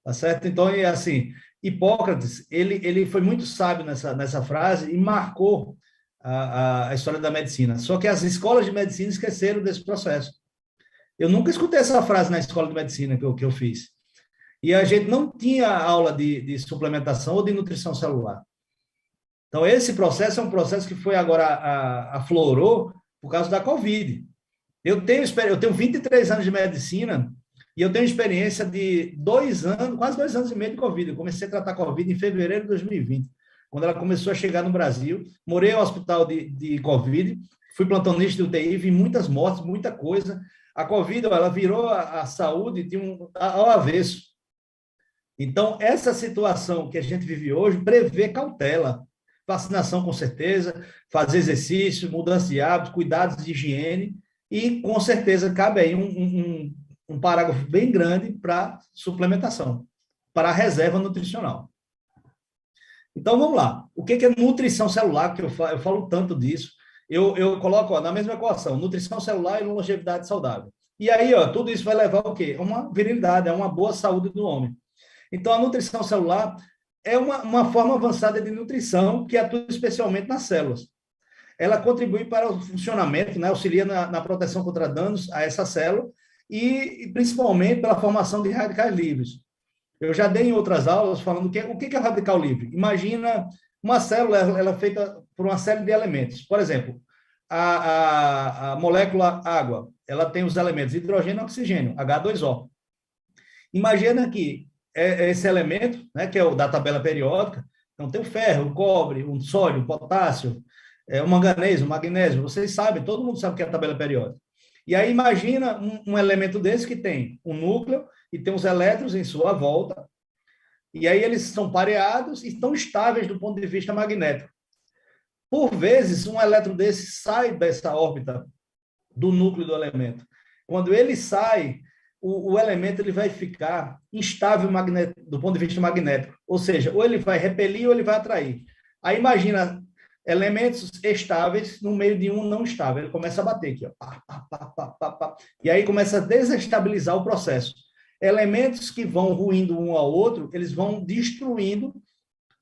Tá certo? Então, é assim, Hipócrates, ele foi muito sábio nessa frase e marcou a história da medicina. Só que as escolas de medicina esqueceram desse processo. Eu nunca escutei essa frase na escola de medicina que eu fiz. E a gente não tinha aula de suplementação ou de nutrição celular. Então, esse processo é um processo que foi agora, aflorou por causa da Covid. Eu tenho 23 anos de medicina e eu tenho experiência de 2 anos, quase 2 anos e meio de Covid. Eu comecei a tratar Covid em fevereiro de 2020, quando ela começou a chegar no Brasil. Morei no hospital de Covid, fui plantonista de UTI, vi muitas mortes, muita coisa. A Covid, ela virou a saúde ao avesso. Então, essa situação que a gente vive hoje prevê cautela. Vacinação, com certeza, fazer exercício, mudança de hábitos, cuidados de higiene, e, com certeza, cabe aí um parágrafo bem grande para suplementação, para a reserva nutricional. Então, vamos lá. O que é nutrição celular, que eu falo tanto disso? Eu coloco na mesma equação, nutrição celular e longevidade saudável. E aí, tudo isso vai levar ao quê? A uma virilidade, a uma boa saúde do homem. Então, a nutrição celular é uma forma avançada de nutrição que atua especialmente nas células. Ela contribui para o funcionamento, né, auxilia na proteção contra danos a essa célula e principalmente pela formação de radicais livres. Eu já dei em outras aulas falando o que é radical livre. Imagina uma célula, ela é feita por uma série de elementos. Por exemplo, a molécula água, ela tem os elementos hidrogênio e oxigênio, H2O. Imagina que esse elemento, né, que é o da tabela periódica, então tem o ferro, o cobre, o sódio, o potássio, o manganês, o magnésio, vocês sabem, todo mundo sabe o que é a tabela periódica. E aí imagina um elemento desse que tem um núcleo e tem os elétrons em sua volta, e aí eles são pareados e estão estáveis do ponto de vista magnético. Por vezes, um elétron desse sai dessa órbita do núcleo do elemento. Quando ele sai, o elemento ele vai ficar instável do ponto de vista magnético, ou seja, ou ele vai repelir ou ele vai atrair. Aí imagina elementos estáveis no meio de um não estável, ele começa a bater aqui, ó, pá, pá, pá, pá, pá, pá, e aí começa a desestabilizar o processo. Elementos que vão ruindo um ao outro, eles vão destruindo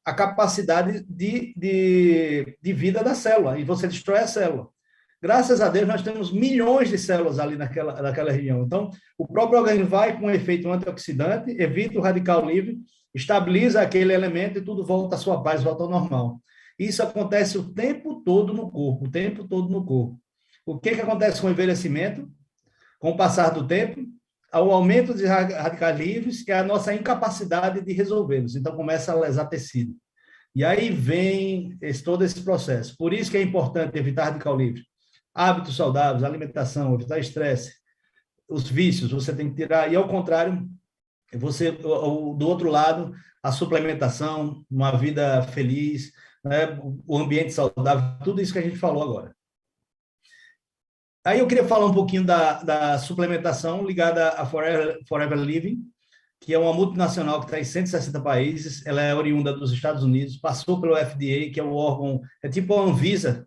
a capacidade de vida da célula, e você destrói a célula. Graças a Deus, nós temos milhões de células ali naquela região. Então, o próprio organismo vai com um efeito antioxidante, evita o radical livre, estabiliza aquele elemento e tudo volta à sua paz, volta ao normal. Isso acontece o tempo todo no corpo, o tempo todo no corpo. O que acontece com o envelhecimento? Com o passar do tempo, ao aumento de radicais livres e a nossa incapacidade de resolvê-los. Então, começa a lesar tecido. E aí vem todo esse processo. Por isso que é importante evitar radical livre. Hábitos saudáveis, alimentação, evitar estresse, os vícios, você tem que tirar. E, ao contrário, do outro lado, a suplementação, uma vida feliz, né, o ambiente saudável, tudo isso que a gente falou agora. Aí eu queria falar um pouquinho da suplementação ligada à Forever Living, que é uma multinacional que está em 160 países, ela é oriunda dos Estados Unidos, passou pelo FDA, que é o órgão, é tipo a Anvisa,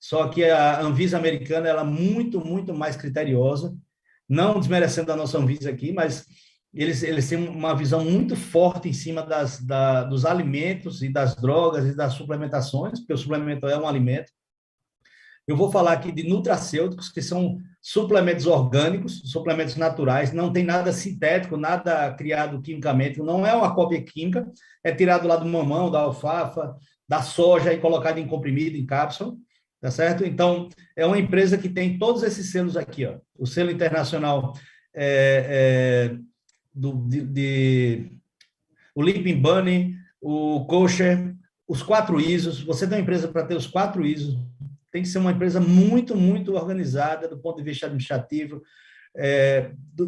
só que a Anvisa americana ela é muito, muito mais criteriosa, não desmerecendo a nossa Anvisa aqui, mas eles têm uma visão muito forte em cima dos alimentos e das drogas e das suplementações, porque o suplemento é um alimento. Eu vou falar aqui de nutracêuticos, que são suplementos orgânicos, suplementos naturais, não tem nada sintético, nada criado quimicamente, não é uma cópia química, é tirado lá do mamão, da alfafa, da soja e colocado em comprimido, em cápsula, tá certo? Então, é uma empresa que tem todos esses selos aqui, ó. O selo internacional o Leaping Bunny, o Kosher, os 4 ISOs. Você tem uma empresa para ter os 4 ISOs, tem que ser uma empresa muito, muito organizada do ponto de vista administrativo,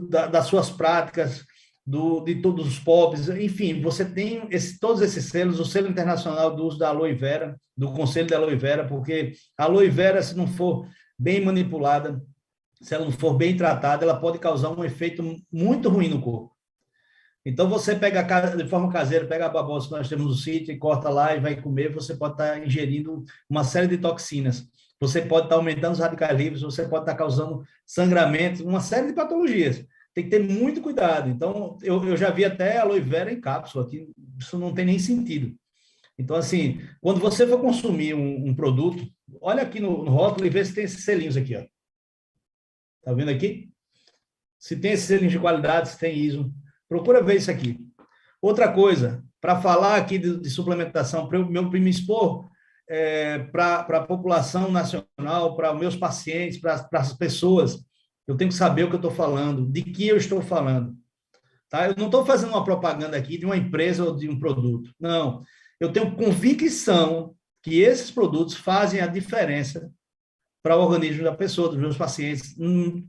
das suas práticas, de todos os POPs, enfim, você tem todos esses selos, o selo internacional do uso da aloe vera, do conselho da aloe vera, porque a aloe vera, se não for bem manipulada, se ela não for bem tratada, ela pode causar um efeito muito ruim no corpo. Então, você pega de forma caseira, pega a babosa que nós temos no sítio e corta lá e vai comer, você pode estar ingerindo uma série de toxinas. Você pode estar aumentando os radicais livres, você pode estar causando sangramento, uma série de patologias. Tem que ter muito cuidado. Então, eu já vi até aloe vera em cápsula, que isso não tem nem sentido. Então, assim, quando você for consumir um produto, olha aqui no rótulo e vê se tem esses selinhos aqui, ó. Tá vendo aqui? Se tem esses selinhos de qualidade, se tem ISO. Procura ver isso aqui. Outra coisa, para falar aqui de suplementação, para eu me expor para a população nacional, para meus pacientes, para as pessoas, eu tenho que saber o que eu estou falando, de que eu estou falando. Tá? Eu não estou fazendo uma propaganda aqui de uma empresa ou de um produto. Não. Eu tenho convicção que esses produtos fazem a diferença para o organismo da pessoa, dos meus pacientes,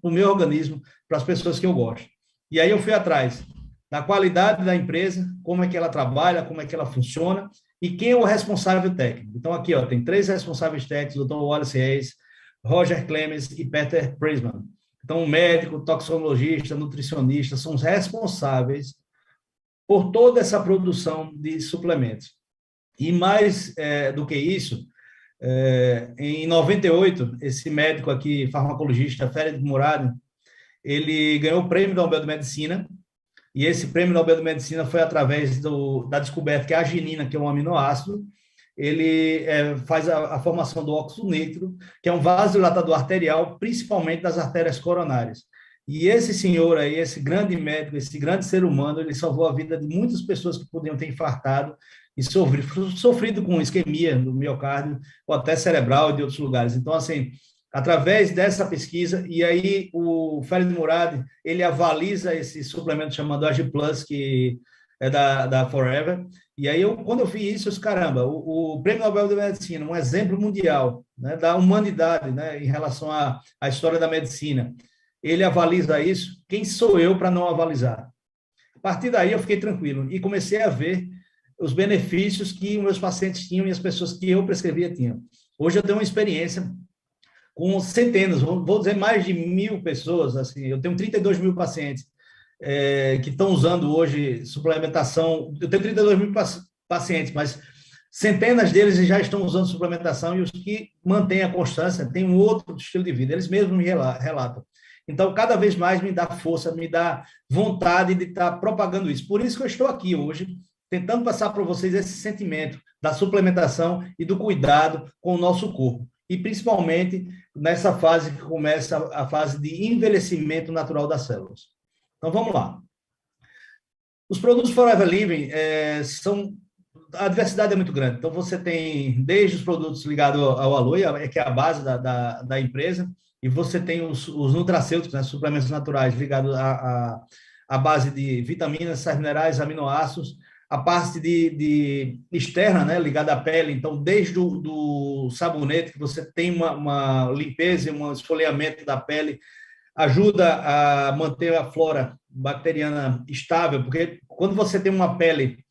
o meu organismo, para as pessoas que eu gosto. E aí eu fui atrás da qualidade da empresa, como é que ela trabalha, como é que ela funciona e quem é o responsável técnico. Então, aqui tem 3 responsáveis técnicos, o Dr. Wallace Reis, Roger Clemens e Peter Prisman. Então, o médico, toxicologista, nutricionista são os responsáveis por toda essa produção de suplementos. E mais do que isso, em 98, esse médico aqui, farmacologista, Ferid Murad, ele ganhou o Prêmio Nobel de Medicina, e esse Prêmio Nobel de Medicina foi através da descoberta que a arginina, que é um aminoácido, ele faz a formação do óxido nítrico, que é um vasodilatador arterial, principalmente das artérias coronárias. E esse senhor aí, esse grande médico, esse grande ser humano, ele salvou a vida de muitas pessoas que podiam ter infartado e sofrido com isquemia do miocárdio, ou até cerebral e de outros lugares. Então, assim, através dessa pesquisa, e aí o Ferid Murad, ele avaliza esse suplemento chamado AgiPlus, que é da Forever, e aí, quando eu vi isso, eu disse, caramba, o Prêmio Nobel de Medicina, um exemplo mundial, né, da humanidade, né, em relação à história da medicina, ele avaliza isso, quem sou eu para não avalizar? A partir daí, eu fiquei tranquilo e comecei a ver os benefícios que meus pacientes tinham e as pessoas que eu prescrevia tinham. Hoje eu tenho uma experiência com centenas, vou dizer mais de 1.000 pessoas, assim, eu tenho 32 mil pacientes que estão usando hoje suplementação, eu tenho 32 mil pacientes, mas centenas deles já estão usando suplementação e os que mantêm a constância têm um outro estilo de vida, eles mesmos me relatam. Então, cada vez mais me dá força, me dá vontade de estar propagando isso. Por isso que eu estou aqui hoje, tentando passar para vocês esse sentimento da suplementação e do cuidado com o nosso corpo. E, principalmente, nessa fase que começa a fase de envelhecimento natural das células. Então, vamos lá. Os produtos Forever Living a diversidade é muito grande. Então, você tem desde os produtos ligados ao aloe, que é a base da empresa, e você tem os nutracêuticos, né, suplementos naturais ligados à base de vitaminas, sais minerais, aminoácidos, a parte de externa, né, ligada à pele. Então, desde do sabonete, que você tem uma limpeza e um esfoliamento da pele, ajuda a manter a flora bacteriana estável, porque quando você tem uma pele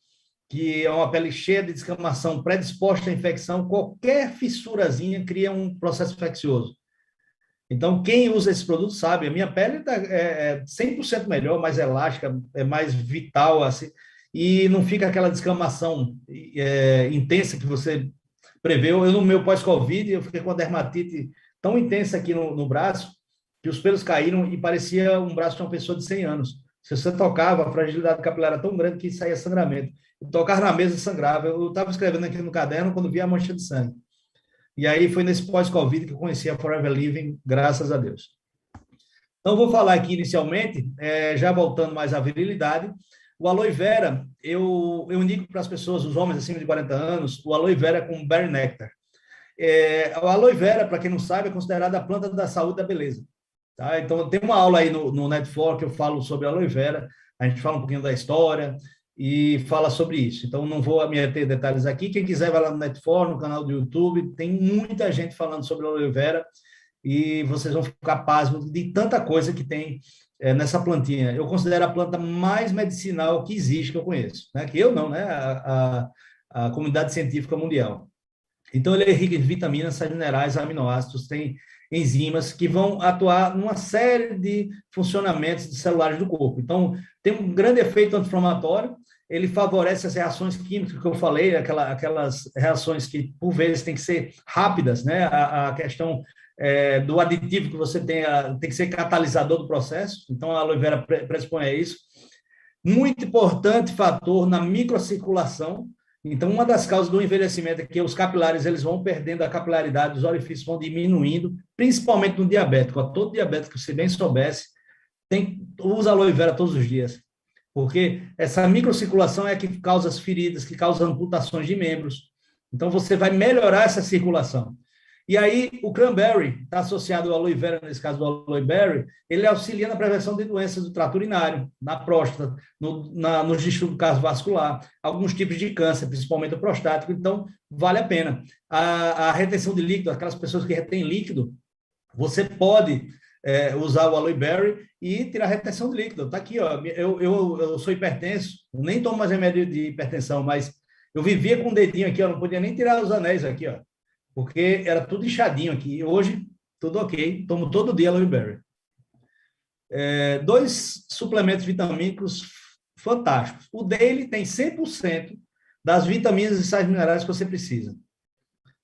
que é uma pele cheia de descamação, predisposta à infecção, qualquer fissurazinha cria um processo infeccioso. Então, quem usa esse produto sabe, a minha pele é 100% melhor, mais elástica, é mais vital, assim, e não fica aquela descamação intensa que você preveu. Eu, no meu pós-Covid, eu fiquei com a dermatite tão intensa aqui no braço, que os pelos caíram e parecia um braço de uma pessoa de 100 anos. Se você tocava, a fragilidade capilar era tão grande que saía sangramento. Eu tocava na mesa e sangrava. Eu estava escrevendo aqui no caderno quando vi a mancha de sangue. E aí foi nesse pós-Covid que eu conheci a Forever Living, graças a Deus. Então, vou falar aqui inicialmente, já voltando mais à virilidade, o aloe vera, eu indico para as pessoas, os homens acima de 40 anos, o aloe vera com berry nectar. O aloe vera, para quem não sabe, é considerada a planta da saúde e da beleza. Tá? Então, tem uma aula aí no Net4 que eu falo sobre aloe vera, a gente fala um pouquinho da história e fala sobre isso. Então, não vou me ater detalhes aqui. Quem quiser vai lá no Net4, no canal do YouTube, tem muita gente falando sobre aloe vera e vocês vão ficar pasmos de tanta coisa que tem nessa plantinha. Eu considero a planta mais medicinal que existe, que eu conheço. Né? Que eu não, né? A comunidade científica mundial. Então, ele é rico em vitaminas, sais minerais, aminoácidos, tem enzimas que vão atuar numa série de funcionamentos de celulares do corpo. Então, tem um grande efeito anti-inflamatório, ele favorece as reações químicas que eu falei, aquelas reações que, por vezes, têm que ser rápidas, né? A questão do aditivo que você tem que ser catalisador do processo, então a aloe vera predispõe a isso. Muito importante fator na microcirculação. Então, uma das causas do envelhecimento é que os capilares eles vão perdendo a capilaridade, os orifícios vão diminuindo, principalmente no diabético. Todo diabético, se bem soubesse, usa aloe vera todos os dias, porque essa microcirculação é a que causa as feridas, que causa amputações de membros. Então, você vai melhorar essa circulação. E aí, o cranberry está associado ao aloe vera, nesse caso do aloe berry, ele auxilia na prevenção de doenças do trato urinário, na próstata, nos distúrbios cardiovascular, alguns tipos de câncer, principalmente o prostático. Então, vale a pena. A retenção de líquido, aquelas pessoas que retêm líquido, você pode usar o aloe berry e tirar a retenção de líquido. Está aqui, ó. Eu sou hipertenso, nem tomo mais remédio de hipertensão, mas eu vivia com o dedinho aqui, ó, não podia nem tirar os anéis aqui, ó, porque era tudo inchadinho aqui. Hoje, tudo ok. Tomo todo dia aloe berry. 2 suplementos vitamínicos fantásticos. O Daily tem 100% das vitaminas e sais minerais que você precisa.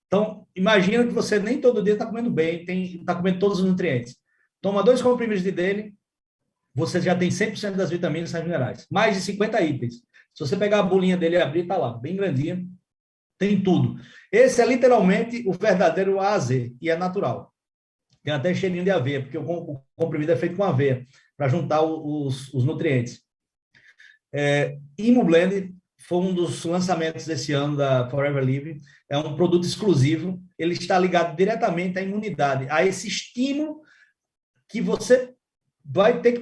Então, imagina que você nem todo dia está comendo bem, está comendo todos os nutrientes. Toma 2 comprimidos de dele, você já tem 100% das vitaminas e sais minerais. Mais de 50 itens. Se você pegar a bolinha dele e abrir, está lá, bem grandinha, tem tudo. Esse é literalmente o verdadeiro A a Z, e é natural. Tem até cheirinho de aveia, porque o comprimido é feito com aveia, para juntar os nutrientes. Imublend foi um dos lançamentos desse ano da Forever Living. É um produto exclusivo. Ele está ligado diretamente à imunidade, a esse estímulo que você vai ter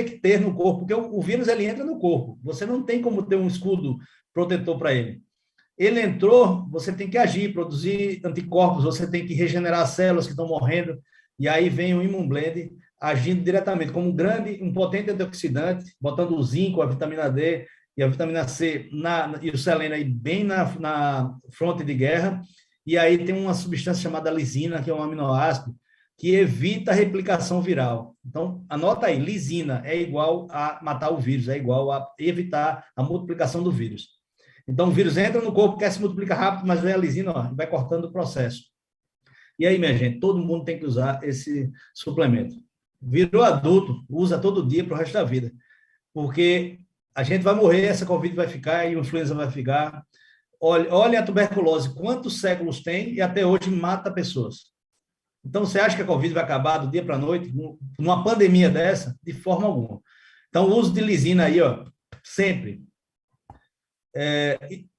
que ter no corpo, porque o vírus ele entra no corpo. Você não tem como ter um escudo protetor para ele. Ele entrou, você tem que agir, produzir anticorpos, você tem que regenerar as células que estão morrendo, e aí vem o Imublend agindo diretamente como um potente antioxidante, botando o zinco, a vitamina D e a vitamina C e o selênio aí bem na fronte de guerra, e aí tem uma substância chamada lisina, que é um aminoácido, que evita a replicação viral. Então, anota aí, lisina é igual a matar o vírus, é igual a evitar a multiplicação do vírus. Então, o vírus entra no corpo, quer se multiplicar rápido, mas vem a lisina, ó, vai cortando o processo. E aí, minha gente, todo mundo tem que usar esse suplemento. Virou adulto, usa todo dia para o resto da vida. Porque a gente vai morrer, essa Covid vai ficar e a influenza vai ficar. Olha a tuberculose, quantos séculos tem e até hoje mata pessoas. Então, você acha que a Covid vai acabar do dia para a noite, numa pandemia dessa? De forma alguma. Então, o uso de lisina aí, ó, sempre.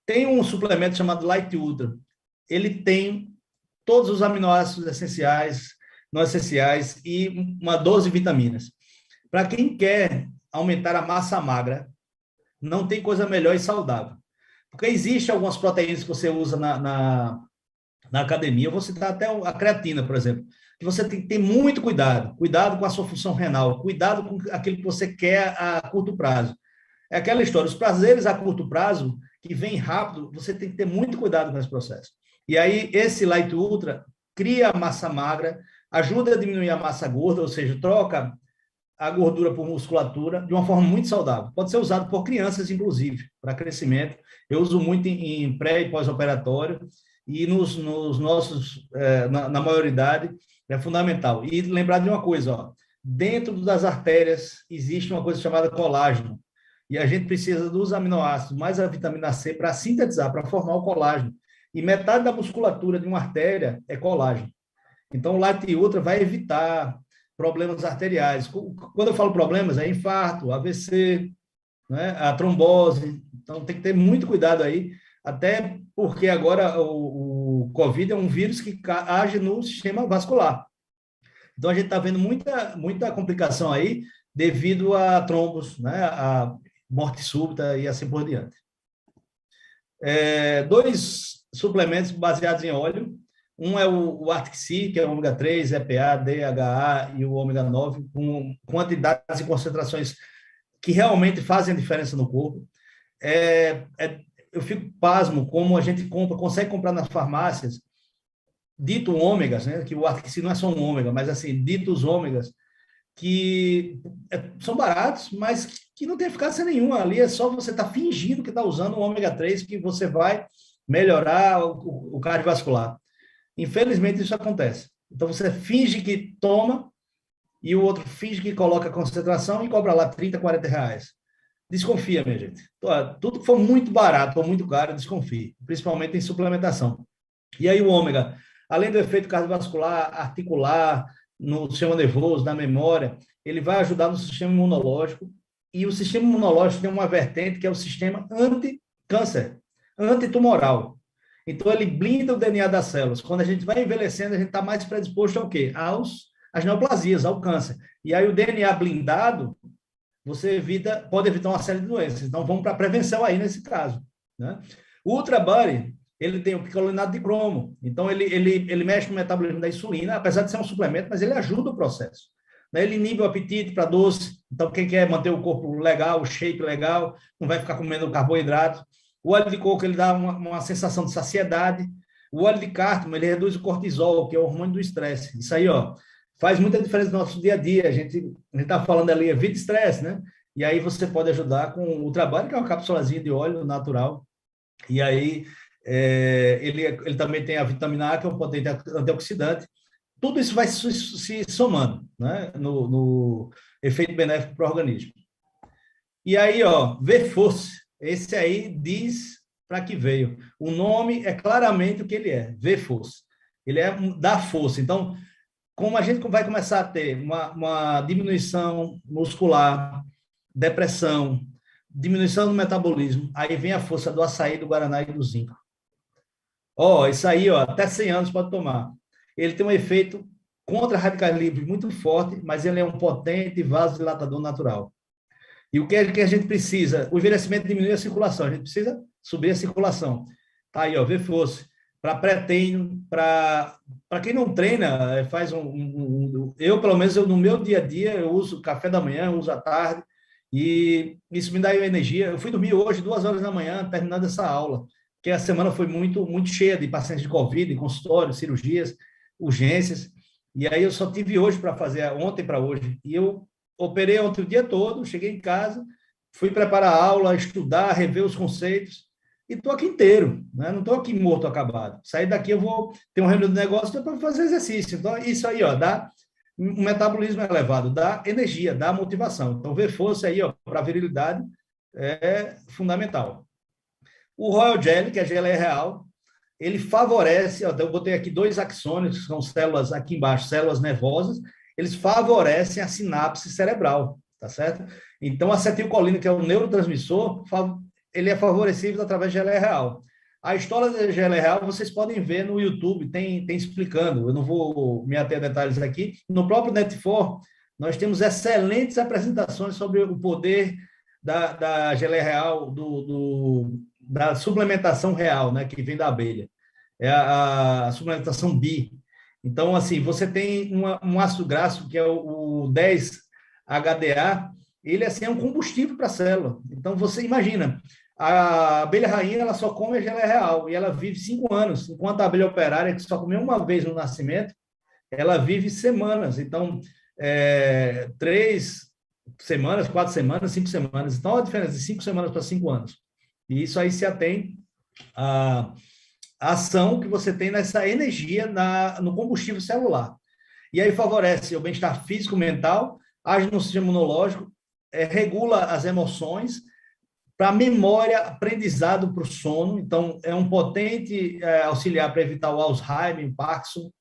Tem um suplemento chamado Light Ultra. Ele tem todos os aminoácidos essenciais, não essenciais e uma dose de vitaminas. Para quem quer aumentar a massa magra, não tem coisa melhor e saudável. Porque existem algumas proteínas que você usa na academia, eu vou citar até a creatina, por exemplo, que você tem que ter muito cuidado com a sua função renal, cuidado com aquilo que você quer a curto prazo. É aquela história, os prazeres a curto prazo, que vem rápido, você tem que ter muito cuidado com esse processo. E aí, esse Light Ultra cria a massa magra, ajuda a diminuir a massa gorda, ou seja, troca a gordura por musculatura de uma forma muito saudável. Pode ser usado por crianças, inclusive, para crescimento. Eu uso muito em pré e pós-operatório, e nos nossos, na maioridade, é fundamental. E lembrar de uma coisa, ó, dentro das artérias existe uma coisa chamada colágeno, e a gente precisa dos aminoácidos mais a vitamina C para sintetizar, para formar o colágeno. E metade da musculatura de uma artéria é colágeno. Então, o Light Ultra vai evitar problemas arteriais. Quando eu falo problemas, é infarto, AVC, né, a trombose. Então, tem que ter muito cuidado aí, até porque agora o Covid é um vírus que age no sistema vascular. Então, a gente está vendo muita complicação aí devido a trombos, né, a morte súbita e assim por diante. 2 suplementos baseados em óleo. Um é o Arctic Sea, que é o ômega 3, EPA, DHA e o ômega 9, com quantidades e concentrações que realmente fazem a diferença no corpo. Eu fico pasmo como a gente consegue comprar nas farmácias dito ômegas, né? Que o Arctic Sea não é só um ômega, mas assim, ditos ômegas, que são baratos, mas que não tem eficácia nenhuma. Ali é só você estar fingindo que está usando o ômega 3 que você vai melhorar o cardiovascular. Infelizmente, isso acontece. Então, você finge que toma e o outro finge que coloca concentração e cobra lá 30, 40 reais. Desconfia, minha gente. Tudo que for muito barato ou muito caro, desconfie, principalmente em suplementação. E aí o ômega, além do efeito cardiovascular, articular, no sistema nervoso, na memória, ele vai ajudar no sistema imunológico, e o sistema imunológico tem uma vertente que é o sistema anti-câncer, antitumoral. Então, ele blinda o DNA das células. Quando a gente vai envelhecendo, a gente está mais predisposto ao quê? Às neoplasias, ao câncer. E aí, o DNA blindado, você pode evitar uma série de doenças. Então, vamos para a prevenção aí, nesse caso, né? O Ultra Body, ele tem o picolinato de cromo. Então, ele mexe no metabolismo da insulina, apesar de ser um suplemento, mas ele ajuda o processo. Ele inibe o apetite para doce. Então, quem quer manter o corpo legal, o shape legal, não vai ficar comendo carboidrato. O óleo de coco, ele dá uma sensação de saciedade. O óleo de cártamo, ele reduz o cortisol, que é o hormônio do estresse. Isso aí, ó, faz muita diferença no nosso dia a dia. A gente está falando ali, evita estresse, né? E aí você pode ajudar com o trabalho, que é uma capsulazinha de óleo natural, E aí, ele também tem a vitamina A, que é um potente antioxidante. Tudo isso vai se somando, né, no efeito benéfico para o organismo. E aí, ó, V-Force, esse aí diz para que veio. O nome é claramente o que ele é, V-Force. Ele é da força. Então, como a gente vai começar a ter uma diminuição muscular, depressão, diminuição do metabolismo, aí vem a força do açaí, do guaraná e do zinco. Ó, isso aí, ó, até 100 anos pode tomar. Ele tem um efeito contra radicais livres muito forte, mas ele é um potente vasodilatador natural. E o que é que a gente precisa? O envelhecimento diminui a circulação, a gente precisa subir a circulação. Tá aí, ó, V-Force. Para pré-treino, para quem não treina, faz eu, pelo menos, no meu dia a dia, eu uso café da manhã, eu uso à tarde, e isso me dá energia. Eu fui dormir hoje, 2 horas da manhã, terminando essa aula, porque a semana foi muito cheia de pacientes de Covid, de consultório, cirurgias, urgências, e aí eu só tive hoje para fazer, ontem para hoje, e eu operei ontem o dia todo, cheguei em casa, fui preparar a aula, estudar, rever os conceitos, e estou aqui inteiro, né? Não estou aqui morto, acabado. Sair daqui, eu vou ter um reunião de negócio para fazer exercício. Então, isso aí, ó, dá um metabolismo elevado, dá energia, dá motivação. Então, ver força aí, ó, para a virilidade é fundamental. O Royal Jelly, que é geleia real, ele favorece, ó, eu botei aqui 2 axônios, que são células aqui embaixo, células nervosas, eles favorecem a sinapse cerebral, tá certo? Então, a acetilcolina, que é o neurotransmissor, ele é favorecido através de geleia real. A história da geleia real vocês podem ver no YouTube, tem explicando, eu não vou me ater a detalhes aqui. No próprio Net4, nós temos excelentes apresentações sobre o poder da geleia real, da suplementação real, né, que vem da abelha. É a suplementação BI. Então, assim, você tem um ácido graxo, que é o 10-HDA, ele assim, é um combustível para a célula. Então, você imagina, a abelha rainha ela só come a geleia real e ela vive 5 anos, enquanto a abelha operária, que só comeu uma vez no nascimento, ela vive semanas. Então, 3 semanas, 4 semanas, 5 semanas. Então, a diferença de 5 semanas para 5 anos. E isso aí se atém a ação que você tem nessa energia no combustível celular. E aí favorece o bem-estar físico, mental, age no sistema imunológico, regula as emoções, para memória, aprendizado para o sono. Então, é um potente auxiliar para evitar o Alzheimer, o Parkinson.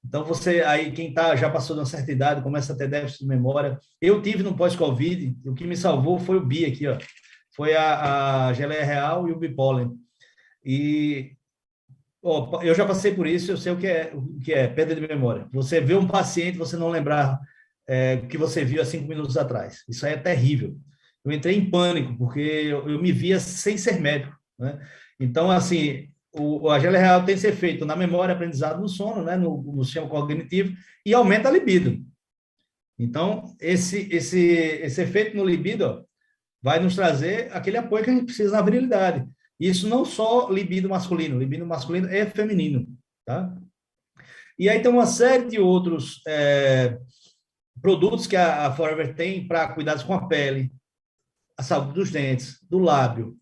Então, você aí, quem já passou de uma certa idade, começa a ter déficit de memória. Eu tive no pós-Covid, o que me salvou foi o BI aqui, ó. Foi a geleia real e o bipólen. E eu já passei por isso, eu sei o que é perda de memória. Você vê um paciente, você não lembrar o que você viu há 5 minutos atrás. Isso aí é terrível. Eu entrei em pânico, porque eu me via sem ser médico, né? Então, assim, a geleia real tem esse efeito na memória, aprendizado, no sono, né? no sistema cognitivo, e aumenta a libido. Então, esse efeito no libido, ó, vai nos trazer aquele apoio que a gente precisa na virilidade. Isso não só libido masculino é feminino, tá? E aí tem uma série de outros produtos que a Forever tem para cuidados com a pele, a saúde dos dentes, do lábio.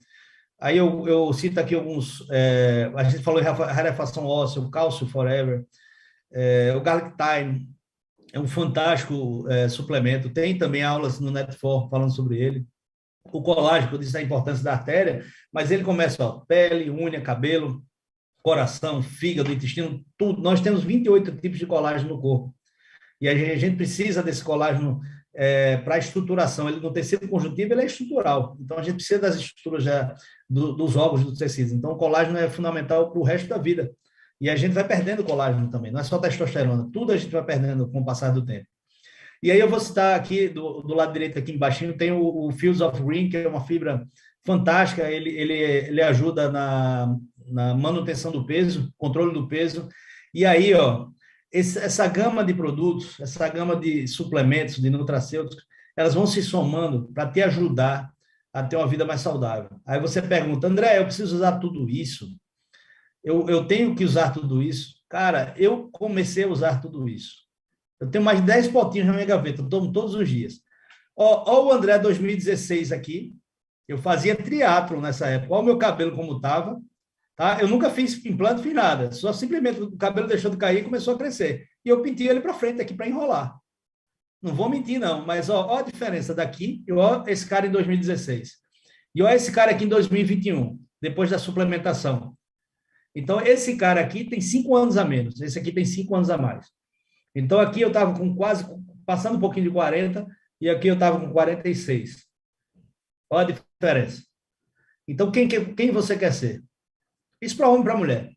Aí eu cito aqui alguns, a gente falou em rarefação óssea, o Cálcio Forever, o Garlic Thyme, é um fantástico suplemento, tem também aulas no Net4 falando sobre ele. O colágeno, eu disse a importância da artéria, mas ele começa, ó, pele, unha, cabelo, coração, fígado, intestino, tudo. Nós temos 28 tipos de colágeno no corpo. E a gente precisa desse colágeno para a estruturação. Ele no tecido conjuntivo ele é estrutural. Então, a gente precisa das estruturas dos órgãos dos tecidos. Então, o colágeno é fundamental para o resto da vida. E a gente vai perdendo colágeno também. Não é só testosterona. Tudo a gente vai perdendo com o passar do tempo. E aí eu vou citar aqui, do lado direito aqui embaixo, tem o Fields of Green, que é uma fibra fantástica. Ele ajuda na manutenção do peso, controle do peso. E aí, ó, essa gama de produtos, essa gama de suplementos, de nutracêuticos, elas vão se somando para te ajudar a ter uma vida mais saudável. Aí você pergunta, André, eu preciso usar tudo isso? Eu tenho que usar tudo isso? Cara, eu comecei a usar tudo isso. Eu tenho mais de 10 potinhos na minha gaveta, eu tomo todos os dias. Ó o André 2016 aqui, Eu fazia triatlo nessa época. Olha o meu cabelo como estava, tá? Eu nunca fiz implante, fiz nada. Só simplesmente o cabelo deixou de cair e começou a crescer. E eu pintei ele para frente aqui para enrolar. Não vou mentir, não. Mas ó a diferença daqui e ó esse cara em 2016. E ó esse cara aqui em 2021, depois da suplementação. Então, esse cara aqui tem 5 anos a menos. Esse aqui tem 5 anos a mais. Então, aqui eu estava com quase, passando um pouquinho de 40, e aqui eu estava com 46. Olha a diferença. Então, quem você quer ser? Isso para homem e para mulher.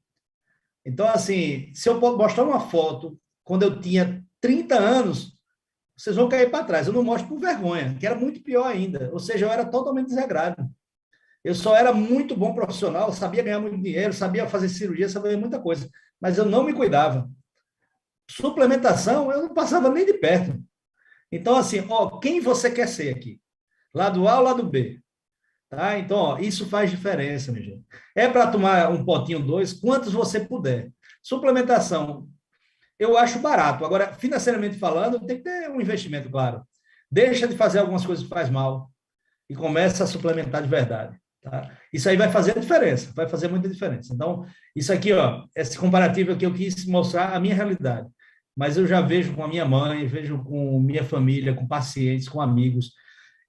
Então, assim, se eu mostrar uma foto quando eu tinha 30 anos, vocês vão cair para trás. Eu não mostro por vergonha, que era muito pior ainda. Ou seja, eu era totalmente desregrado. Eu só era muito bom profissional, sabia ganhar muito dinheiro, sabia fazer cirurgia, sabia muita coisa, mas eu não me cuidava. Suplementação, eu não passava nem de perto. Então, assim, ó, quem você quer ser aqui? Lado A ou lado B? Tá? Então, ó, isso faz diferença, minha gente. É para tomar um potinho, 2, quantos você puder. Suplementação, eu acho barato. Agora, financeiramente falando, tem que ter um investimento, claro. Deixa de fazer algumas coisas que faz mal e começa a suplementar de verdade. Tá? Isso aí vai fazer a diferença, vai fazer muita diferença. Então, isso aqui, ó, esse comparativo aqui eu quis mostrar a minha realidade, mas eu já vejo com a minha mãe, vejo com minha família, com pacientes, com amigos,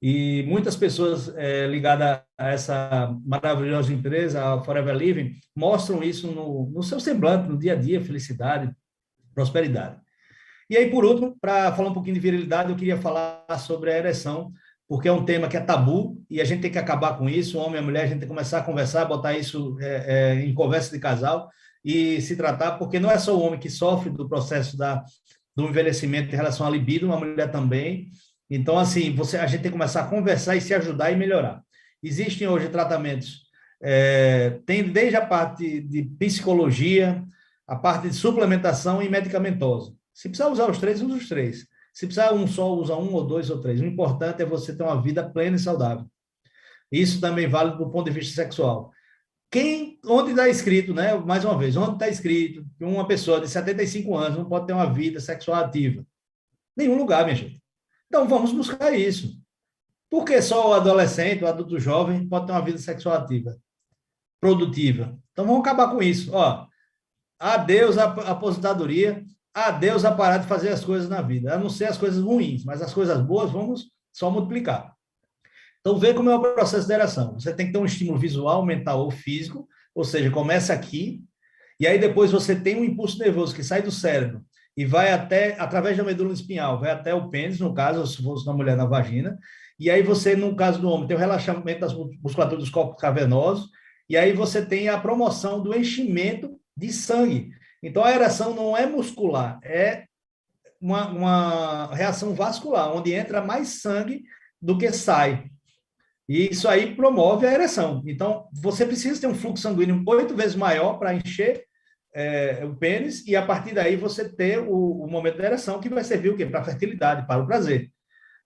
e muitas pessoas ligadas a essa maravilhosa empresa, a Forever Living, mostram isso no seu semblante, no dia a dia, felicidade, prosperidade. E aí, por último, para falar um pouquinho de virilidade, eu queria falar sobre a ereção, porque é um tema que é tabu e a gente tem que acabar com isso, o homem e a mulher, a gente tem que começar a conversar, botar isso em conversa de casal e se tratar, porque não é só o homem que sofre do processo do envelhecimento em relação à libido, uma mulher também. Então, assim, a gente tem que começar a conversar e se ajudar e melhorar. Existem hoje tratamentos, tem desde a parte de psicologia, a parte de suplementação e medicamentosa. Se precisar usar os três, usa os três. Se precisar um só, usa 1 ou 2 ou 3. O importante é você ter uma vida plena e saudável. Isso também vale do ponto de vista sexual. Onde está escrito, né? Mais uma vez, onde está escrito que uma pessoa de 75 anos não pode ter uma vida sexual ativa? Nenhum lugar, minha gente. Então, vamos buscar isso. Por que só o adolescente, o adulto jovem, pode ter uma vida sexual ativa, produtiva? Então, vamos acabar com isso. Ó, adeus à aposentadoria, adeus a parar de fazer as coisas na vida, a não ser as coisas ruins, mas as coisas boas vamos só multiplicar. Então, vê como é o processo de ereção. Você tem que ter um estímulo visual, mental ou físico, ou seja, começa aqui, e aí depois você tem um impulso nervoso que sai do cérebro e vai até, através da medula espinhal, vai até o pênis, no caso, se fosse na mulher, na vagina, e aí você, no caso do homem, tem o relaxamento das musculaturas dos corpos cavernosos, e aí você tem a promoção do enchimento de sangue. Então, a ereção não é muscular, é uma reação vascular, onde entra mais sangue do que sai. E isso aí promove a ereção. Então, você precisa ter um fluxo sanguíneo 8 vezes maior para encher o pênis, e a partir daí você ter o momento da ereção, que vai servir o quê? Para a fertilidade, para o prazer.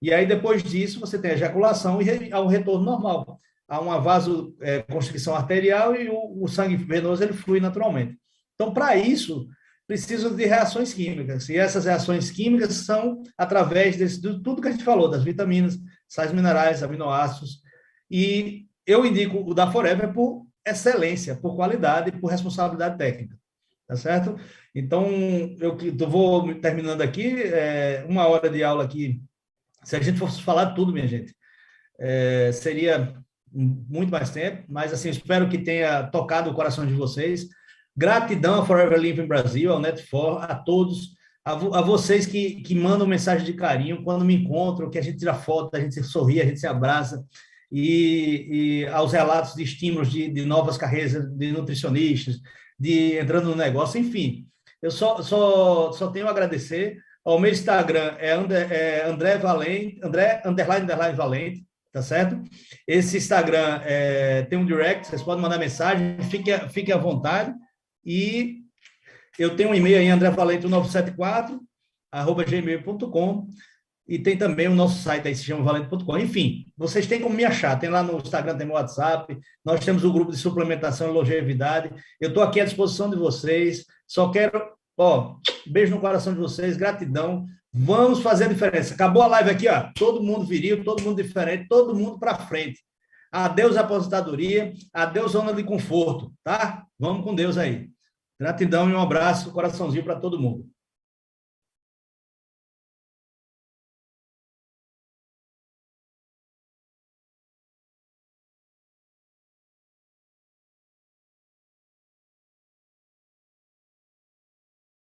E aí, depois disso, você tem a ejaculação e há um retorno normal. Há uma vasoconstricção arterial e o sangue venoso ele flui naturalmente. Então, para isso, precisam de reações químicas. E essas reações químicas são através de tudo que a gente falou, das vitaminas, sais minerais, aminoácidos. E eu indico o da Forever por excelência, por qualidade e por responsabilidade técnica. Tá certo? Então, eu vou terminando aqui, 1 hora de aula aqui. Se a gente fosse falar tudo, minha gente, seria muito mais tempo, mas assim, espero que tenha tocado o coração de vocês. Gratidão a Forever Living Brasil, ao Net4, a todos, a vocês que mandam mensagem de carinho quando me encontram, que a gente tira foto, a gente sorri, a gente se abraça, e aos relatos de estímulos de novas carreiras de nutricionistas, de entrando no negócio, enfim. Eu só tenho a agradecer. O meu Instagram é André Valente, André Valente, tá certo? Esse Instagram tem um direct, vocês podem mandar mensagem, fique à vontade. E eu tenho um e-mail aí, andrevalente1974@gmail.com, e tem também o nosso site aí, se chama valente.com. Enfim, vocês têm como me achar, tem lá no Instagram, tem meu WhatsApp, nós temos o grupo de suplementação e longevidade, eu estou aqui à disposição de vocês, só quero, beijo no coração de vocês, gratidão, vamos fazer a diferença. Acabou a live aqui, ó, todo mundo viril, todo mundo diferente, todo mundo para frente. Adeus aposentadoria, adeus zona de conforto, tá? Vamos com Deus aí. Gratidão e um abraço, coraçãozinho para todo mundo.